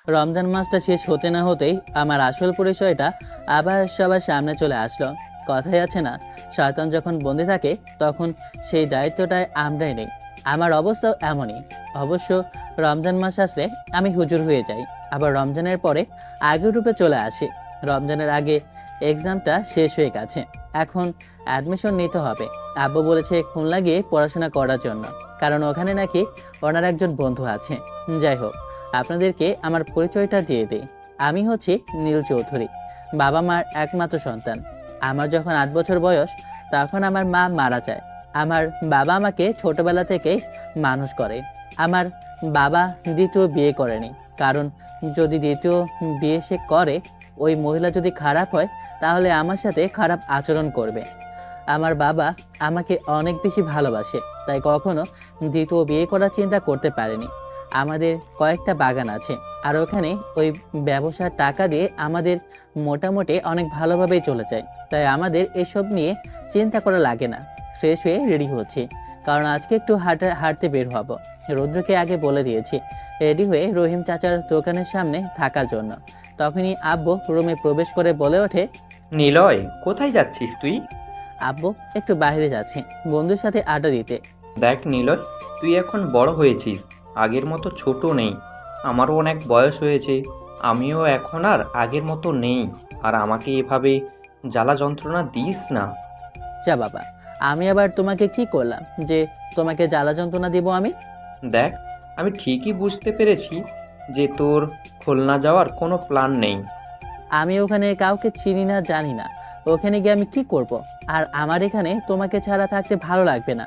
রমজান মাসটা শেষ হতে না হতেই আমার আসল পরিচয়টা আবার সবার সামনে চলে আসলো। কথাই আছে না, শয়তান যখন বন্দি থাকে তখন সেই দায়িত্বটাই আমরাই নেই। আমার অবস্থাও এমনই। অবশ্য রমজান মাস আসলে আমি হুজুর হয়ে যাই, আবার রমজানের পরে আগের রূপে চলে আসি। রমজানের আগে এক্সামটা শেষ হয়ে গেছে, এখন অ্যাডমিশন নিতে হবে। আব্বু বলেছে খুলনা গিয়ে পড়াশোনা করার জন্য, কারণ ওখানে নাকি ওনার একজন বন্ধু আছে। যাই হোক, আপনাদেরকে আমার পরিচয়টা দিয়ে দিই। আমি হচ্ছি নীল চৌধুরী, বাবা মার একমাত্র সন্তান। আমার যখন 8 বছর বয়স তখন আমার মা মারা যায়। আমার বাবা আমাকে ছোটবেলা থেকেই মানুষ করে। আমার বাবা দ্বিতীয় বিয়ে করেনি, কারণ যদি দ্বিতীয় বিয়ে সে করে, ওই মহিলা যদি খারাপ হয় তাহলে আমার সাথে খারাপ আচরণ করবে। আমার বাবা আমাকে অনেক বেশি ভালোবাসে, তাই কখনো দ্বিতীয় বিয়ে করার চিন্তা করতে পারেনি। আমাদের কয়েকটা বাগান আছে, আর ওখানে ওই ব্যবসার টাকা দিয়ে আমাদের মোটামুটি অনেক ভালোভাবেই চলে যায়, তাই আমাদের এসব নিয়ে চিন্তা করা লাগে না। ফ্রেশ হয়ে রেডি হচ্ছি, কারণ আজকে একটু হাঁটতে বের হব। রৌদ্রকে আগে বলে দিয়েছি রেডি হয়ে রহিম চাচার দোকানের সামনে থাকার জন্য। তখনই আব্বু রুমে প্রবেশ করে বলে ওঠে, নিলয়, কোথায় যাচ্ছিস তুই? আব্বু একটু বাইরে যাচ্ছি বন্ধুর সাথে আড্ডা দিতে। দেখ নিলয়, তুই এখন বড় হয়েছিস, আগের মতো ছোট নেই। আমারও অনেক বয়স হয়েছে, আমিও এখন আর আগের মতো নেই। আর আমাকে এভাবে জ্বালা যন্ত্রণা দিস না। যা বাবা, আমি আবার তোমাকে কি করলাম যে তোমাকে জ্বালা যন্ত্রণা দিব আমি? দেখ, আমি ঠিকই বুঝতে পেরেছি যে তোর খুলনা যাওয়ার কোনো প্ল্যান নেই। আমি ওখানে কাউকে চিনি না, জানি না। ওখানে গিয়ে আমি কি করব? আর আমার এখানে তোমাকে ছাড়া থাকতে ভালো লাগবে না।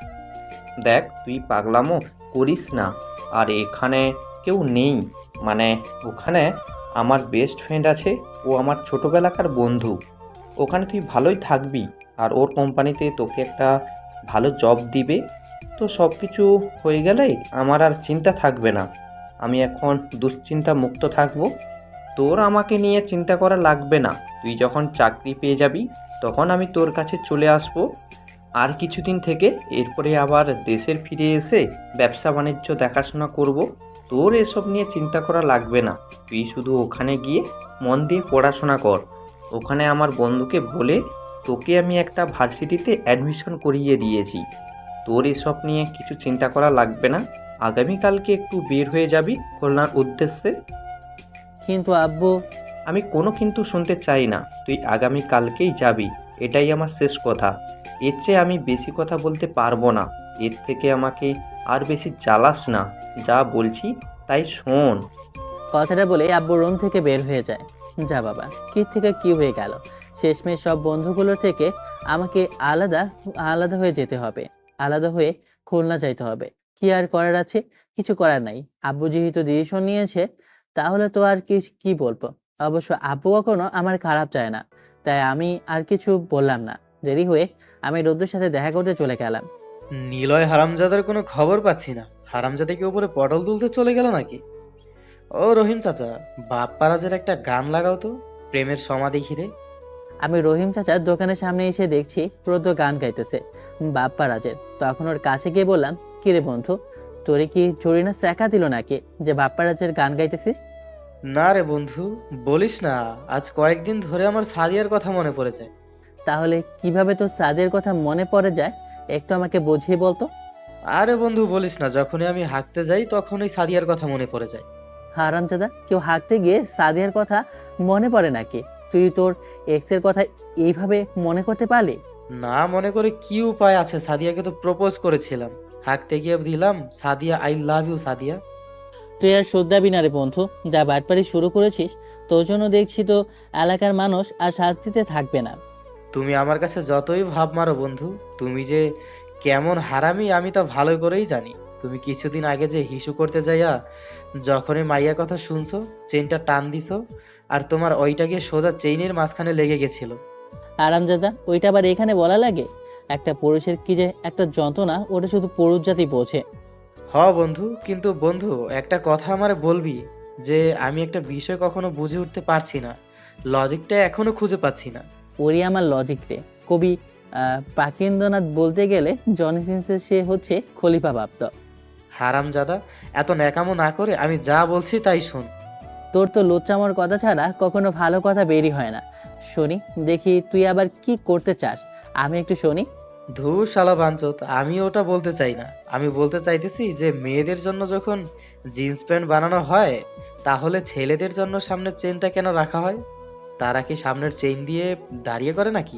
দেখ, তুই পাগলামো করিস না। আর এখানে কেউ নেই, মানে ওখানে আমার বেস্ট ফ্রেন্ড আছে, ও আমার ছোটোবেলাকার বন্ধু। ওখানে তুই ভালোই থাকবি, আর ওর কোম্পানিতে তোকে একটা ভালো জব দিবে। তো সব কিছু হয়ে গেলে আমার আর চিন্তা থাকবে না। আমি এখন দুশ্চিন্তা মুক্ত থাকবো। তোর আমাকে নিয়ে চিন্তা করা লাগবে না। তুই যখন চাকরি পেয়ে যাবি তখন আমি তোর কাছে চলে আসবো আর কিছুদিন থেকে। এরপরে আবার দেশের ফিরে এসে ব্যবসা বাণিজ্য দেখাশোনা করব। তোর এসব নিয়ে চিন্তা করা লাগবে না। তুই শুধু ওখানে গিয়ে মন দিয়ে পড়াশোনা কর। ওখানে আমার বন্ধুকে বলে তোকে আমি একটা ভার্সিটিতে অ্যাডমিশন করিয়ে দিয়েছি। তোর এসব নিয়ে কিছু চিন্তা করা লাগবে না। আগামীকালকে একটু বের হয়ে যাবি খুলনার উদ্দেশ্যে। কিন্তু আব্বু। আমি কোনো কিন্তু শুনতে চাই না, তুই আগামীকালকেই যাবি, এটাই আমার শেষ কথা। এর চেয়ে আমি বেশি কথা বলতে পারবো না। এর থেকে আমাকে আর বেশি জ্বালাস না। যা বলছি তাই শোন। কথাটা বলে আব্বু রুম থেকে বের হয়ে যায়। যা বাবা, কি থেকে কি হয়ে গেল। শেষমেশ সব বন্ধুগুলোর থেকে আমাকে আলাদা আলাদা হয়ে যেতে হবে, আলাদা হয়ে খুলনা যাইতে হবে। কি আর করার আছে? কিছু করার নাই। আব্বু যেহেতু ডিসিশন নিয়েছে, তাহলে তো আর কি কি বলবো। অবশ্য আব্বু কখনো আমার খারাপ চায় না, তাই আমি আর কিছু বললাম না। দেরি হয়ে আমি রোদ্দুর সাথে দেখা করতে চলে গেলাম। নিলয় হারামজাদার কোনো খবর পাচ্ছি না। হারামজাদা কি উপরে পটল তুলতে চলে গেল নাকি? ও রহিম চাচা, বাপ্পারাজের একটা গান লাগাও তো, প্রেমের সমাধি ঘিরে। আমি রহিম চাচার দোকানের সামনে এসে দেখছি রোদ্র গান গাইতেছে বাপ্পা রাজের। তখন ওর কাছে গিয়ে বললাম, কিরে বন্ধু, তোরে কি জরিনা স্যাকা দিল নাকি যে বাপ্পা রাজের গান গাইতেছিস? না রে বন্ধু, বলিস না। আজ কয়েকদিন ধরে আমার সাদিয়ার কথা মনে পড়ে যায়। তাহলে কিভাবে তোর সাদের কথা মনে পড়ে যায়, একটু আমাকে বুঝিয়ে বলতো। আরে বন্ধু বলিস না, যখনই আমি হাঁকতে যাই তখনই সাদিয়ার কথা মনে পড়ে যায়। হারামজাদা, কেউ হাঁটতে গিয়ে সাদিয়ার কথা মনে পড়ে নাকি? তুই তোর এক্সের কথা এইভাবে মনে করতে পারলি? না মনে করে কি উপায় আছে? সাদিয়াকে তো প্রপোজ করেছিলাম, হাঁকতে গিয়ে দিলাম Sadia I love you Sadia. তুই আর শুদ্ধাবি না রে বন্ধু, যা বাটপারি শুরু করেছিস, তোর জন্য দেখছি তো এলাকার মানুষ আর শান্তিতে থাকবে না। তুমি আমার কাছে যতই ভাব মারো বন্ধু, তুমি যে কেমন হারামি আমি তা ভালো করেই জানি। তুমি কিছুদিন আগে যে হিসু করতে যাইয়া যখনই মাইয়ার কথা শুনছো, চেনটা টান দিছো, আর তোমার ওইটা গিয়ে সোজা চেইনের মাঝখানে লেগে গেছিল। আরামজাদা, ওইটা আবার এখানে বলা লাগে? একটা পুরুষের কি যে একটা যন্ত্রণা, ওটা শুধু পুরুষ জাতি বোঝে। হ বন্ধু, কিন্তু বন্ধু একটা কথা আমারে বলবি, যে আমি একটা বিষয় কখনো বুঝে উঠতে পারছি না, লজিকটা এখনো খুঁজে পাচ্ছি না। ওরই আমার লজিক রে। কবি পাকিন্দ্রনাথ বলতে গেলে জনি সিন্সের সে হচ্ছে খলিফা প্রাপ্ত। হারামজাদা, এত ন্যাকামো না করে আমি যা বলছি তাই শোন। তোর তো লুচ্চামোর কথা ছাড়া কখনো ভালো কথা বেরই হয় না। শুনি দেখি তুই আবার কি করতে চাস, আমি একটু শুনি। ধুর শালা বাঞ্চোত, আমি ওটা বলতে চাই না। আমি বলতে চাইতেছি যে মেয়েদের জন্য যখন জিন্স প্যান্ট বানানো হয়, তাহলে ছেলেদের জন্য সামনের চেনটা কেন রাখা হয়? তারা কি সামনের চেইন দিয়ে দাঁড়িয়ে করে নাকি?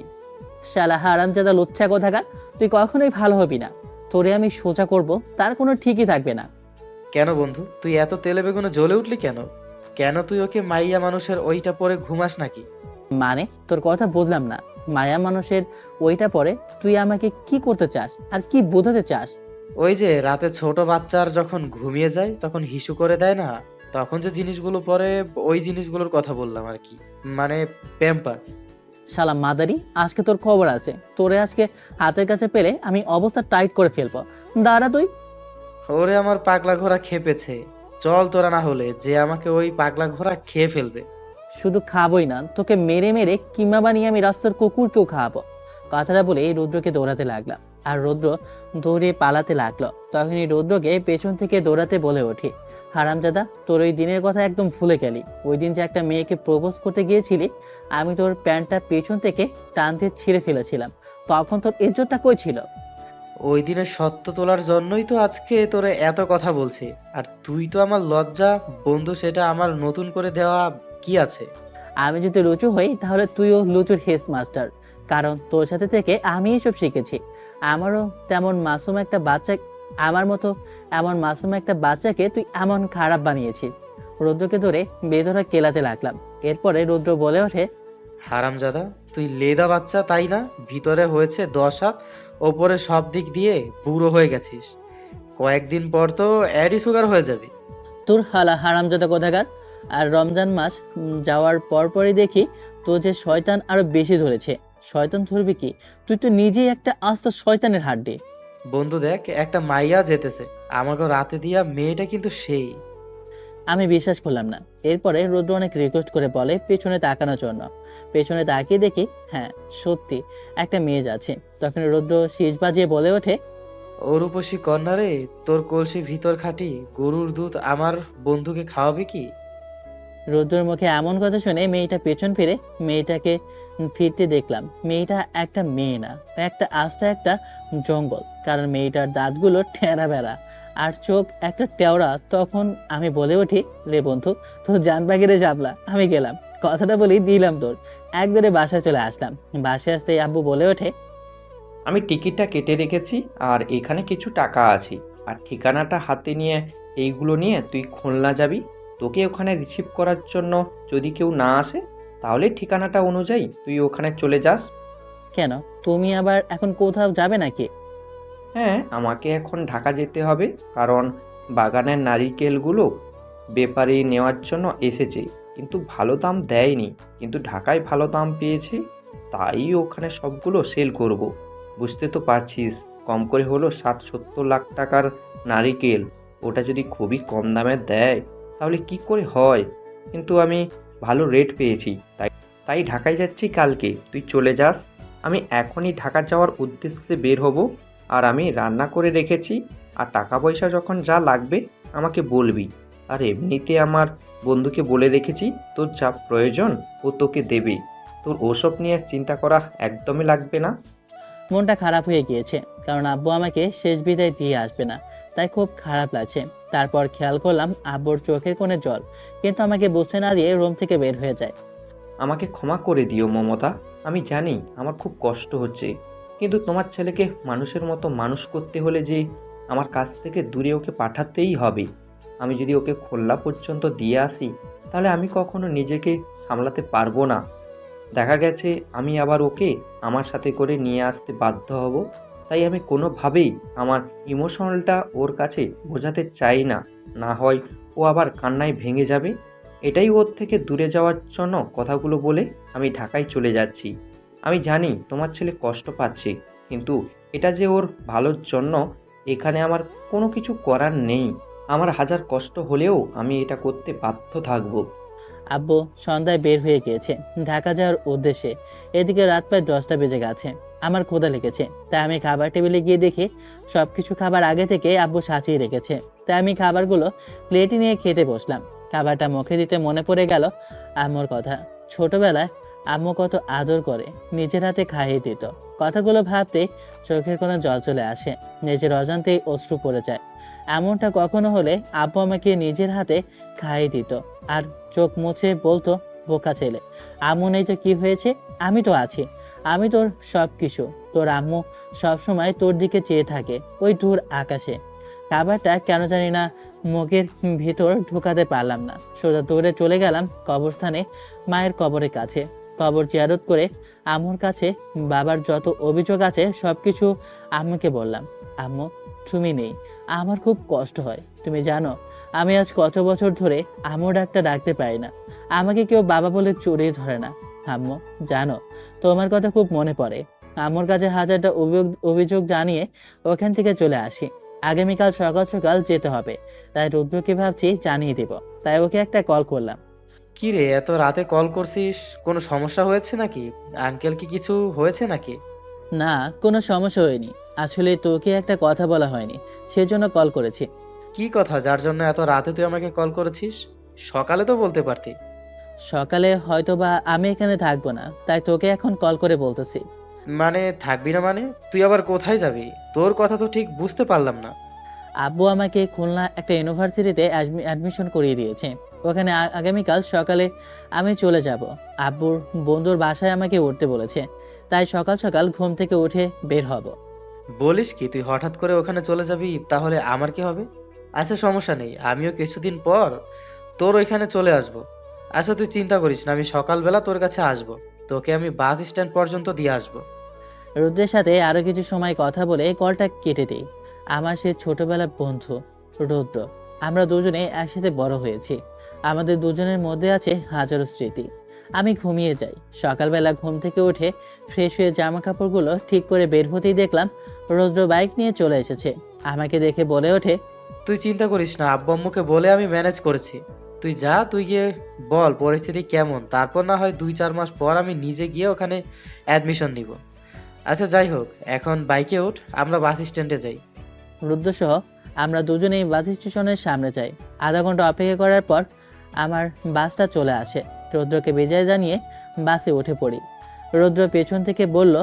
শালা হারামজাদা লুচ্চা কোথাকার, তুই কখনোই ভালো হবি না। তোরে আমি সোজা করব, তার কোনো ঠিকই থাকবে না। কেন বন্ধু, তুই এত তেলে বেগুনে জ্বলে উঠলি কেন? কেন তুই ওকে মাইয়া মানুষের ওইটা পরে ঘুমাস নাকি? মানে তোর কথা বুঝলাম না। মায়া মানুষের ওইটা পরে তুই আমাকে কি করতে চাস আর কি বোঝাতে চাস? ওই যে রাতে ছোট বাচ্চার যখন ঘুমিয়ে যায় তখন হিসু করে দেয় না, তখন যে জিনিসগুলো পরে, ওই জিনিসগুলোর কথা বললাম আর কি। মানে প্যাম্পাস। শালা মাদারি, আজকে তোর খবর আছে। তোরে আজকে হাতের কাছে পেলে আমি অবস্থা টাইট করে ফেলবো। দাঁড়া তুই। ওরে আমার পাগলা ঘোড়া খেপেছে। চল তোরা, না হলে যে আমাকে ওই পাগলা ঘোড়া খেয়ে ফেলবে। শুধু খাবোই না, তোকে মেরে মেরে কিমা বানিয়ে আমি রাস্তার কুকুরকেও খাওয়াবো। কথাটা বলে রুদ্রকে দৌড়াতে লাগলাম, আর রুদ্র দৌড়ে পালাতে লাগলো। তখনই রুদ্রকে পেছন থেকে দৌড়াতে বলে ওঠে, হারামজাদা, তোর ওই দিনের কথা একদম ভুলে গেলি। ওই দিন যে একটা মেয়েকে প্রপোজ করতে গিয়েছিলি, আমি তোর প্যান্টটা পেছন থেকে টান দিয়ে ছিঁড়ে ফেলেছিলাম। তখন তোর ইজ্জতটা কই ছিল? ওই দিনের সত্য তোলার জন্যই তো আজকে তোরে এত কথা বলছে। আর তুই তো আমার লজ্জা বন্ধু, সেটা আমার নতুন করে দেওয়া কি আছে? আমি যদি লুচু হই তাহলে তুইও লুচুর হেড মাস্টার, কারণ তোর সাথে থেকে আমি এসব শিখেছি। আমারও তেমন মাসুম একটা বাচ্চা আমার মতো এমন মাসুম একটা বাচ্চাকে তুই এমন খারাপ বানিয়েছিস। রুদ্রকে ধরে বেধড়া কেলাতে লাগলাম। এরপরে রুদ্র বলে ওঠে, হারামজাদা, তুই লেদা বাচ্চা তাই না? ভিতরে হয়েছে 10 হাত, ওপরে সব দিক দিয়ে বুড়ো হয়ে গেছিস। কয়েকদিন পর তো অ্যাডি সুগার হয়ে যাবি। তোর হালা হারামজাদা কোথাকার। আর রমজান মাস যাওয়ার পরপরই দেখি তো যে শয়তান আরো বেশি ধরেছে। শয়তান ধরবি কি, তুই তো নিজেই একটা আস্ত শয়তানের হাড্ডি। বন্ধু দেখ, একটা মাইয়া যেতেছে আমাকে রাতে দিয়া, মেয়েটা কিন্তু সেই। আমি বিশ্বাস করলাম না। এরপরে রুদ্র অনেক রিকোয়েস্ট করে বলে পেছনে তাকানোর জন্য। পেছনে তাকিয়ে দেখি, হ্যাঁ সত্যি একটা মেয়ে যাচ্ছে। তখন রুদ্র শীষ বাজিয়ে বলে ওঠে, ও রূপসী কন্যা রে, তোর কলসি ভিতর খাটি গরুর দুধ আমার বন্ধুকে খাওয়াবে কি? রুদ্রর মুখে এমন কথা শুনে মেয়েটা পেছন ফিরে মেয়েটাকে ফিরতে দেখলাম। মেয়েটা একটা মেয়ে না, একটা আস্ত একটা জঙ্গল। কারণ মেয়েটার দাঁতগুলো টেরা বেড়া আর চোখ একটা টেওড়া। তখন আমি বলে উঠি, রে বন্ধু, তোর জান বাগিরে যাবলা, আমি গেলাম। কথাটা বলি দিলাম তোর। একদরে বাসায় চলে আসলাম। বাসায় আসতেই আব্বু বলে ওঠে, আমি টিকিটটা কেটে রেখেছি আর এখানে কিছু টাকা আছে। আর ঠিকানাটা হাতে নিয়ে এইগুলো নিয়ে তুই খুলনা যাবি। তোকে ওখানে রিসিভ করার জন্য যদি কেউ না আসে, তাহলে ঠিকানাটা অনুযায়ী তুই ওখানে চলে যাস। কেন তুমি আবার এখন কোথাও যাবে নাকি? হ্যাঁ, আমাকে এখন ঢাকা যেতে হবে, কারণ বাগানের নারিকেলগুলো বেপারি নেওয়ার জন্য এসেছে, কিন্তু ভালো দাম দেয়নি। কিন্তু ঢাকায় ভালো দাম পেয়েছি, তাই ওখানে সবগুলো সেল করব। বুঝতে তো পারছিস, কম করে হলো 60-70 লাখ টাকার নারিকেল। ওটা যদি খুবই কম দামে দেয় তাহলে কি করে হয়। কিন্তু আমি ভালো রেট পেয়েছি, তাই তাই ঢাকায় যাচ্ছি কালকে। তুই চলে যাস, আমি এখনই ঢাকা যাওয়ার উদ্দেশ্যে বের হব। আর আমি রান্না করে রেখেছি, আর টাকা পয়সা যখন যা লাগবে আমাকে বলবি। আর এমনিতে আমার বন্ধুকে বলে রেখেছি, তোর যা প্রয়োজন ও তোকে দেবে। তোর ওসব নিয়ে চিন্তা করা একদমই লাগবে না। মনটা খারাপ হয়ে গিয়েছে, কারণ আব্বু আমাকে শেষ বিদায় দিয়ে আসবে না, তাই খুব খারাপ লাগছে। তারপর খেয়াল করলাম আব্বুর চোখের কোণে জল, কিন্তু আমাকে বুঝতে না দিয়ে রুম থেকে বের হয়ে যায়। আমাকে ক্ষমা করে দিও মমতা, আমি জানি আমার খুব কষ্ট হচ্ছে, কিন্তু তোমার ছেলেকে মানুষের মতো মানুষ করতে হলে যে আমার কাছ থেকে দূরে ওকে পাঠাতেই হবে। আমি যদি ওকে খুলনা পর্যন্ত দিয়ে আসি, তাহলে আমি কখনো নিজেকে সামলাতে পারবো না। দেখা গেছে আমি আবার ওকে আমার সাথে করে নিয়ে আসতে বাধ্য হব। তাই আমি কোনোভাবেই আমার ইমোশনালটা ওর কাছে বোঝাতে চাই না, না হয় ও আবার কান্নায় ভেঙে যাবে। এটাই ওর থেকে দূরে যাওয়ার জন্য কথাগুলো বলে আমি ঢাকায় চলে যাচ্ছি। আমি জানি তোমার ছেলে কষ্ট পাচ্ছে, কিন্তু এটা যে ওর ভালোর জন্য। এখানে আমার কোনো কিছু করার নেই। আমার হাজার কষ্ট হলেও আমি এটা করতে বাধ্য থাকবো। আব্বু সন্ধ্যায় বের হয়ে গিয়েছে ঢাকা যাওয়ার উদ্দেশ্যে। এদিকে রাত প্রায় 10টা বেজে গেছে। আমার ক্ষুধা লেগেছে, তাই আমি খাবার টেবিলে গিয়ে দেখি সবকিছু খাবার আগে থেকে আব্বু সাজিয়ে রেখেছে। তাই আমি খাবারগুলো প্লেটে নিয়ে খেতে বসলাম। খাবারটা মুখে দিতে মনে পড়ে গেল আম্মুর কথা। ছোটবেলায় আম্মু কত আদর করে নিজের হাতে খাইয়ে দিত। কথাগুলো ভাবতে চোখের কোনো জল চলে আসে, নিজের অজান্তেই অশ্রু পড়ে যায়। এমনটা কখনো হলে আব্বু আমাকে নিজের হাতে খাইয়ে দিত আর চোখ মুছে বলতো, বোকা ছেলে, আম্মু নেই তো কি হয়েছে, আমি তো আছি, আমি তোর সব কিছু। তোর আম্মু সবসময় তোর দিকে চেয়ে থাকে ওই দূর আকাশে। খাবারটা কেন জানি না মুখের ভিতর ঢুকাতে পারলাম না। সোজা দৌড়ে চলে গেলাম কবরস্থানে মায়ের কবরের কাছে। কবর জিয়ারত করে আম্মুর কাছে বাবার যত অভিযোগ আছে সব কিছু আম্মুকে বললাম। আম্মু, তুমি নেই, আমার খুব কষ্ট হয়। তুমি জানো আমি আজ কত বছর ধরে আম্মু ডাকটা ডাকতে পারি না, আমাকে কেউ বাবা বলে জড়িয়ে ধরে না। আম্মু জানো, তোমার কথা খুব মনে পড়ে। আম্মুর কাছে হাজারটা অভিযোগ জানিয়ে ওখান থেকে চলে আসি। আগামীকাল সকাল সকাল যেতে হবে, তাই রুদ্রকে ভাবছি জানিয়ে দিব, তাই ওকে একটা কল করলাম। কি রে, এত রাতে কল করছিস? কোনো সমস্যা হয়েছে নাকি? আঙ্কেল কি কিছু হয়েছে নাকি? না, কোনো সমস্যা হয়নি, আসলে তোকে একটা কথা বলা হয়নি, সেজন্য কল করেছি। কি কথা যার জন্য এত রাতে তুই আমাকে কল করেছিস? সকালে তো বলতে পারতি। সকালে হয়তোবা আমি এখানে থাকবো না, তাই তোকে এখন কল করে বলতেছি। মানে থাকবি না মানে? তুই আবার কোথায় যাবি? তোর কথা তো ঠিক বুঝতে পারলাম না। আব্বু আমাকে খুলনা একটা ইউনিভার্সিটিতে অ্যাডমিশন করিয়ে দিয়েছে। ওখানে আগামীকাল সকালে আমি চলে যাব। আব্বুর বন্ধুর বাসায় আমাকে উঠতে বলেছে, তাই সকাল সকাল ঘুম থেকে উঠে বের হব। বলিস কি, তুই হঠাৎ করে ওখানে চলে যাবি? তাহলে আমার কি হবে? আচ্ছা সমস্যা নেই, আমিও কিছুদিন পর তোর ওইখানে চলে আসব। আচ্ছা তুই চিন্তা করিস না, আমি সকালবেলা তোর কাছে আসব। তোকে আমি বাস স্ট্যান্ড পর্যন্ত দিয়ে আসবো। রুদ্রের সাথে আরো কিছু সময় কথা বলে কলটা কেটে দেই। আমার সে ছোটবেলার বন্ধু রুদ্র, আমরা দুজনে একসাথে বড় হয়েছি। আমাদের দুজনের মধ্যে আছে হাজারো স্মৃতি। আমি ঘুমিয়ে যাই। সকালবেলা ঘুম থেকে উঠে ফ্রেশ হয়ে জামা কাপড়গুলো ঠিক করে বের হতেই দেখলাম রুদ্র বাইক নিয়ে চলে এসেছে। আমাকে দেখে বলে ওঠে, তুই চিন্তা করিস না, আব্বু আম্মুকে বলে আমি ম্যানেজ করেছি। তুই যা, তুই গিয়ে বল পরিস্থিতি কেমন, তারপর না হয় 2-4 মাস পর আমি নিজে গিয়ে ওখানে অ্যাডমিশন নিব। আচ্ছা যাই হোক, এখন বাইকে উঠ, আমরা বাস স্ট্যান্ডে যাই। রুদ্রসহ আমরা দুজনেই বাস স্টেশনের সামনে যাই। আধা ঘন্টা অপেক্ষা করার পর আমার বাসটা চলে আসে। রুদ্রকে বিদায় জানিয়ে বাসে উঠে পড়ি। রুদ্র পেছন থেকে বলল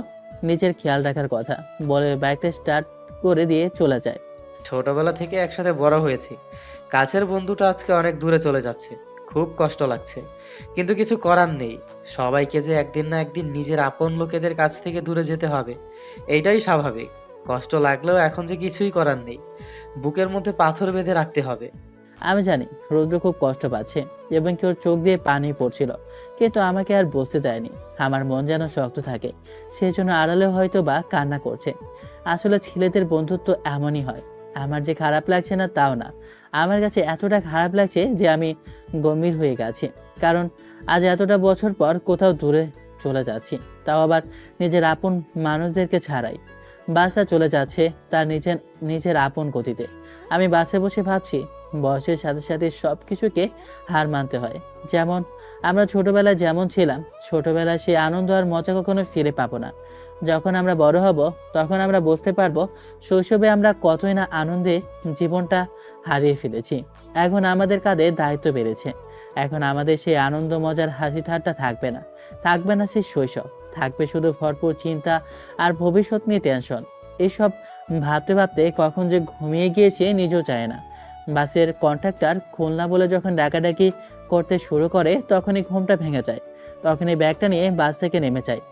নিজের খেয়াল রাখার কথা বলে বাইকটা স্টার্ট করে দিয়ে চলে যায়। ছোটবেলা থেকে একসাথে বড় হয়েছি, কাছের বন্ধুটা আজকে অনেক দূরে চলে যাচ্ছে। খুব কষ্ট লাগছে, কিন্তু কিছু করার নেই। সবাইকে যে একদিন না একদিন নিজের আপন লোকেদের কাছ থেকে দূরে যেতে হবে, এইটাই স্বাভাবিক। কষ্ট লাগলেও এখন যে কিছুই করার নেই, বুকের মধ্যে পাথর বেঁধে রাখতে হবে। আমি জানি রুদ্র খুব কষ্ট পাচ্ছে এবং কি ওর চোখ দিয়ে পানি পড়ছিল, কিন্তু আমাকে আর বুঝতে দেয়নি। আমার মন যেন শক্ত থাকে, সেজন্য আড়ালে হয়তো বা কান্না করছে। আসলে ছেলেদের বন্ধুত্ব এমনই হয়। আমার যে খারাপ লাগছে না তাও না, আমার কাছে এতটা খারাপ লাগছে যে আমি গম্ভীর হয়ে গেছি। কারণ আজ এতটা বছর পর কোথাও দূরে চলে যাচ্ছি, তাও আবার নিজের আপন মানুষদেরকে ছাড়াই। বাসটা চলে যাচ্ছে তার নিজের নিজের আপন গতিতে। আমি বাসে বসে ভাবছি বয়সের সাথে সাথে সব কিছুকে হার মানতে হয়। যেমন আমরা ছোটবেলায় যেমন ছিলাম, ছোটবেলায় সেই আনন্দ আর মজা কখনো ফিরে পাবো না। যখন আমরা বড় হব তখন আমরা বুঝতে পারবো শৈশবে আমরা কতই না আনন্দে জীবনটা হারিয়ে ফেলেছি। এখন আমাদের কাঁধে দায়িত্ব বেড়েছে। এখন আমাদের সেই আনন্দ মজার হাসি ঠাট্টা থাকবে না, থাকবে না সেই শৈশব, থাকবে শুধু ভরপুর চিন্তা আর ভবিষ্যৎ নিয়ে টেনশন। এইসব ভাবতে ভাবতে কখন যে ঘুমিয়ে গিয়েছে নিজেও চায় না। বাসের কন্ট্রাক্টর খুলনা বলে যখন ডাকাডাকি করতে শুরু করে তখনই ঘুমটা ভেঙে যায়। তখনই ব্যাগটা নিয়ে বাস থেকে নেমে যায়।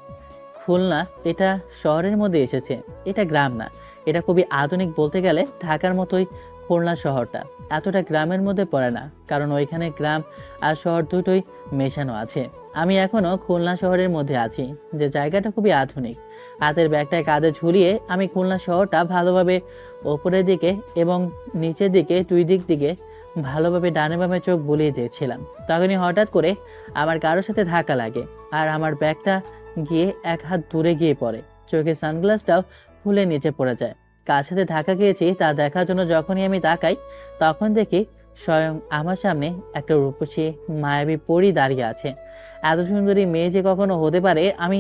খুলনা এটা শহরের মধ্যে এসেছে, এটা গ্রাম না। এটা খুবই আধুনিক, বলতে গেলে ঢাকার মতোই খুলনা শহরটা। এতটা গ্রামের মধ্যে পড়ে না, কারণ ওইখানে গ্রাম আর শহর দুটোই মেশানো আছে। আমি এখনো খুলনা শহরের মধ্যে আছি, যে জায়গাটা খুবই আধুনিক। হাতের ব্যাগটায় কাঁধে ঝুলিয়ে আমি খুলনা শহরটা ভালোভাবে ওপরের দিকে এবং নিচের দিকে দুই দিক দিকে ভালোভাবে ডানে বামে চোখ বুলিয়ে দিয়েছিলাম। তখনই হঠাৎ করে আমার কারোর সাথে ধাক্কা লাগে আর আমার ব্যাগটা গিয়ে এক হাত দূরে গিয়ে পড়ে। চোখের সানগ্লাসটাও খুলে নিচে পড়ে যায়। কার সাথে ধাক্কা খেয়েছি তা দেখার জন্য যখনই আমি তাকাই তখন দেখি স্বয়ং আমার সামনে একটা রূপসী মায়াবী পরী দাঁড়িয়ে আছে। এত সুন্দরী মেয়ে যে কখনো হতে পারে আমি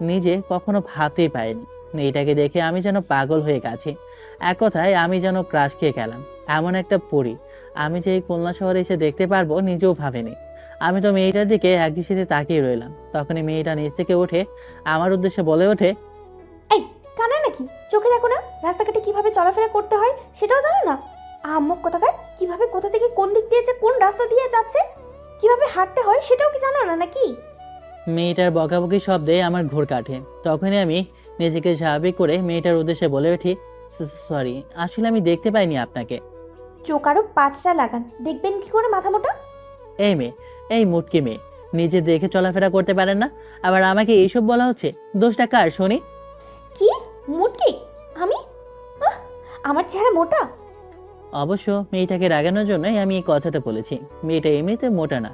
নিজে কখনো ভাবতেই পারিনি। মেয়েটাকে দেখে আমি যেন পাগল হয়ে গেছি। এক কথায় আমি যেন ক্রাশ খেয়ে গেলাম। এমন একটা পরী আমি যে এই খুলনা শহরে এসে দেখতে পারবো নিজেও ভাবিনি। আমি তো মেয়েটার দিকে একদৃষ্টিতে তাকিয়ে রইলাম। তখনই মেয়েটা নিচ থেকে উঠে আমার উদ্দেশ্যে বলে ওঠে, এই কানা নাকি? চোখে দেখো না রাস্তাঘাটে কিভাবে চলাফেরা করতে হয় সেটাও জানো না? আহাম্মক কোথাকার! কিভাবে কোথা থেকে কোন দিক দিয়ে কোন রাস্তা দিয়ে যাচ্ছে, কিভাবে হাঁটতে হয় সেটাও কি জানো না নাকি? মেয়েটার বকাবকি শব্দে আমার ঘোর কাটে। তখনই আমি নিজেকে স্বাভাবিক করে মেয়েটার উদ্দেশ্যে বলে উঠি, সরি, আসলে আমি দেখতে পাইনি আপনাকে। চোখ আরো 5টা লাগান, দেখবেন কি করে মাথা মোটা। এই মেয়ে, এই মুটকি মেয়ে, নিজে দেখে চলাফেরা করতে পারেন না, আবার আমাকে এইসব বলা হচ্ছে? দোষটা কার শুনি? কি মুটকি? আমি? আহ, আমার চেহারা মোটা? অবশ্য মেয়েটাকে রাগানোর জন্যই আমি এই কথাটা বলেছি। মেয়েটা এমনিতে মোটা না,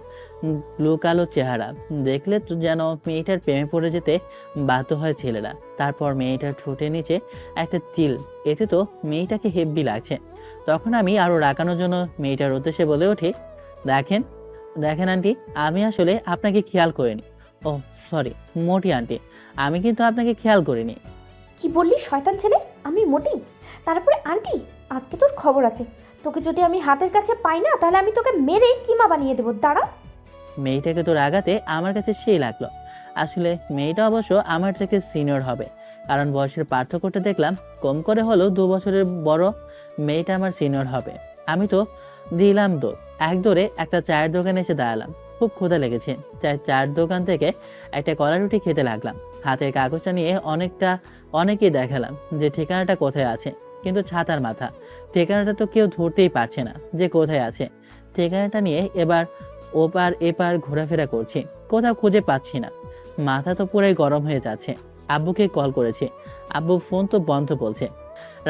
ব্লু কালো চেহারা, দেখলে তো যেন মেয়েটার প্রেমে পড়ে যেতে বাধ্য হয় ছেলেরা। তারপর মেয়েটার ঠোঁটের নিচে একটা তিল, এতে তো মেয়েটাকে হেব্বি লাগছে। তখন আমি আরও রাগানোর জন্য মেয়েটার উদ্দেশ্যে বলে উঠি, দেখেন দেখেন আন্টি, আমি আসলে আপনাকে খেয়াল করিনি। ও সরি মোটি আন্টি, আমি কিন্তু আপনাকে খেয়াল করিনি। কি বললি শয়তান ছেলে? আমি মোটি, তারপরে আন্টি? আজকে তোর খবর আছে। তোকে যদি আমি হাতের কাছে পাই না তাহলে আমি তোকে মেরে কিমা বানিয়ে দেবো, দাঁড়া। মেয়েটাকে তো রাগাতে আমার কাছে সেই লাগলো। আসলে মেয়েটা অবশ্য আমার থেকে সিনিয়র হবে, কারণ বয়সের পার্থক্যটা দেখলাম কম করে হলেও 2 বছরের বড়। মেয়েটা আমার সিনিয়র হবে। আমি তো দিলাম দৌড়, এক দৌড়ে একটা চায়ের দোকানে এসে দাঁড়ালাম। খুব ক্ষুধা লেগেছে, চায়ের দোকান থেকে একটা কলা রুটি খেতে লাগলাম। হাতের কাগজটা নিয়ে অনেকেই দেখালাম যে ঠিকানাটা কোথায় আছে, কিন্তু ছাতার মাথা, ঠিকানাটা তো কেউ ধরতেই পারছে না যে কোথায় আছে। ঠিকানাটা নিয়ে এবার ওপার এপার ঘোরাফেরা করছি, কোথাও খুঁজে পাচ্ছি না। মাথা তো পুরাই গরম হয়ে যাচ্ছে। আব্বুকে কল করেছি, আব্বু ফোন তো বন্ধ বলছে।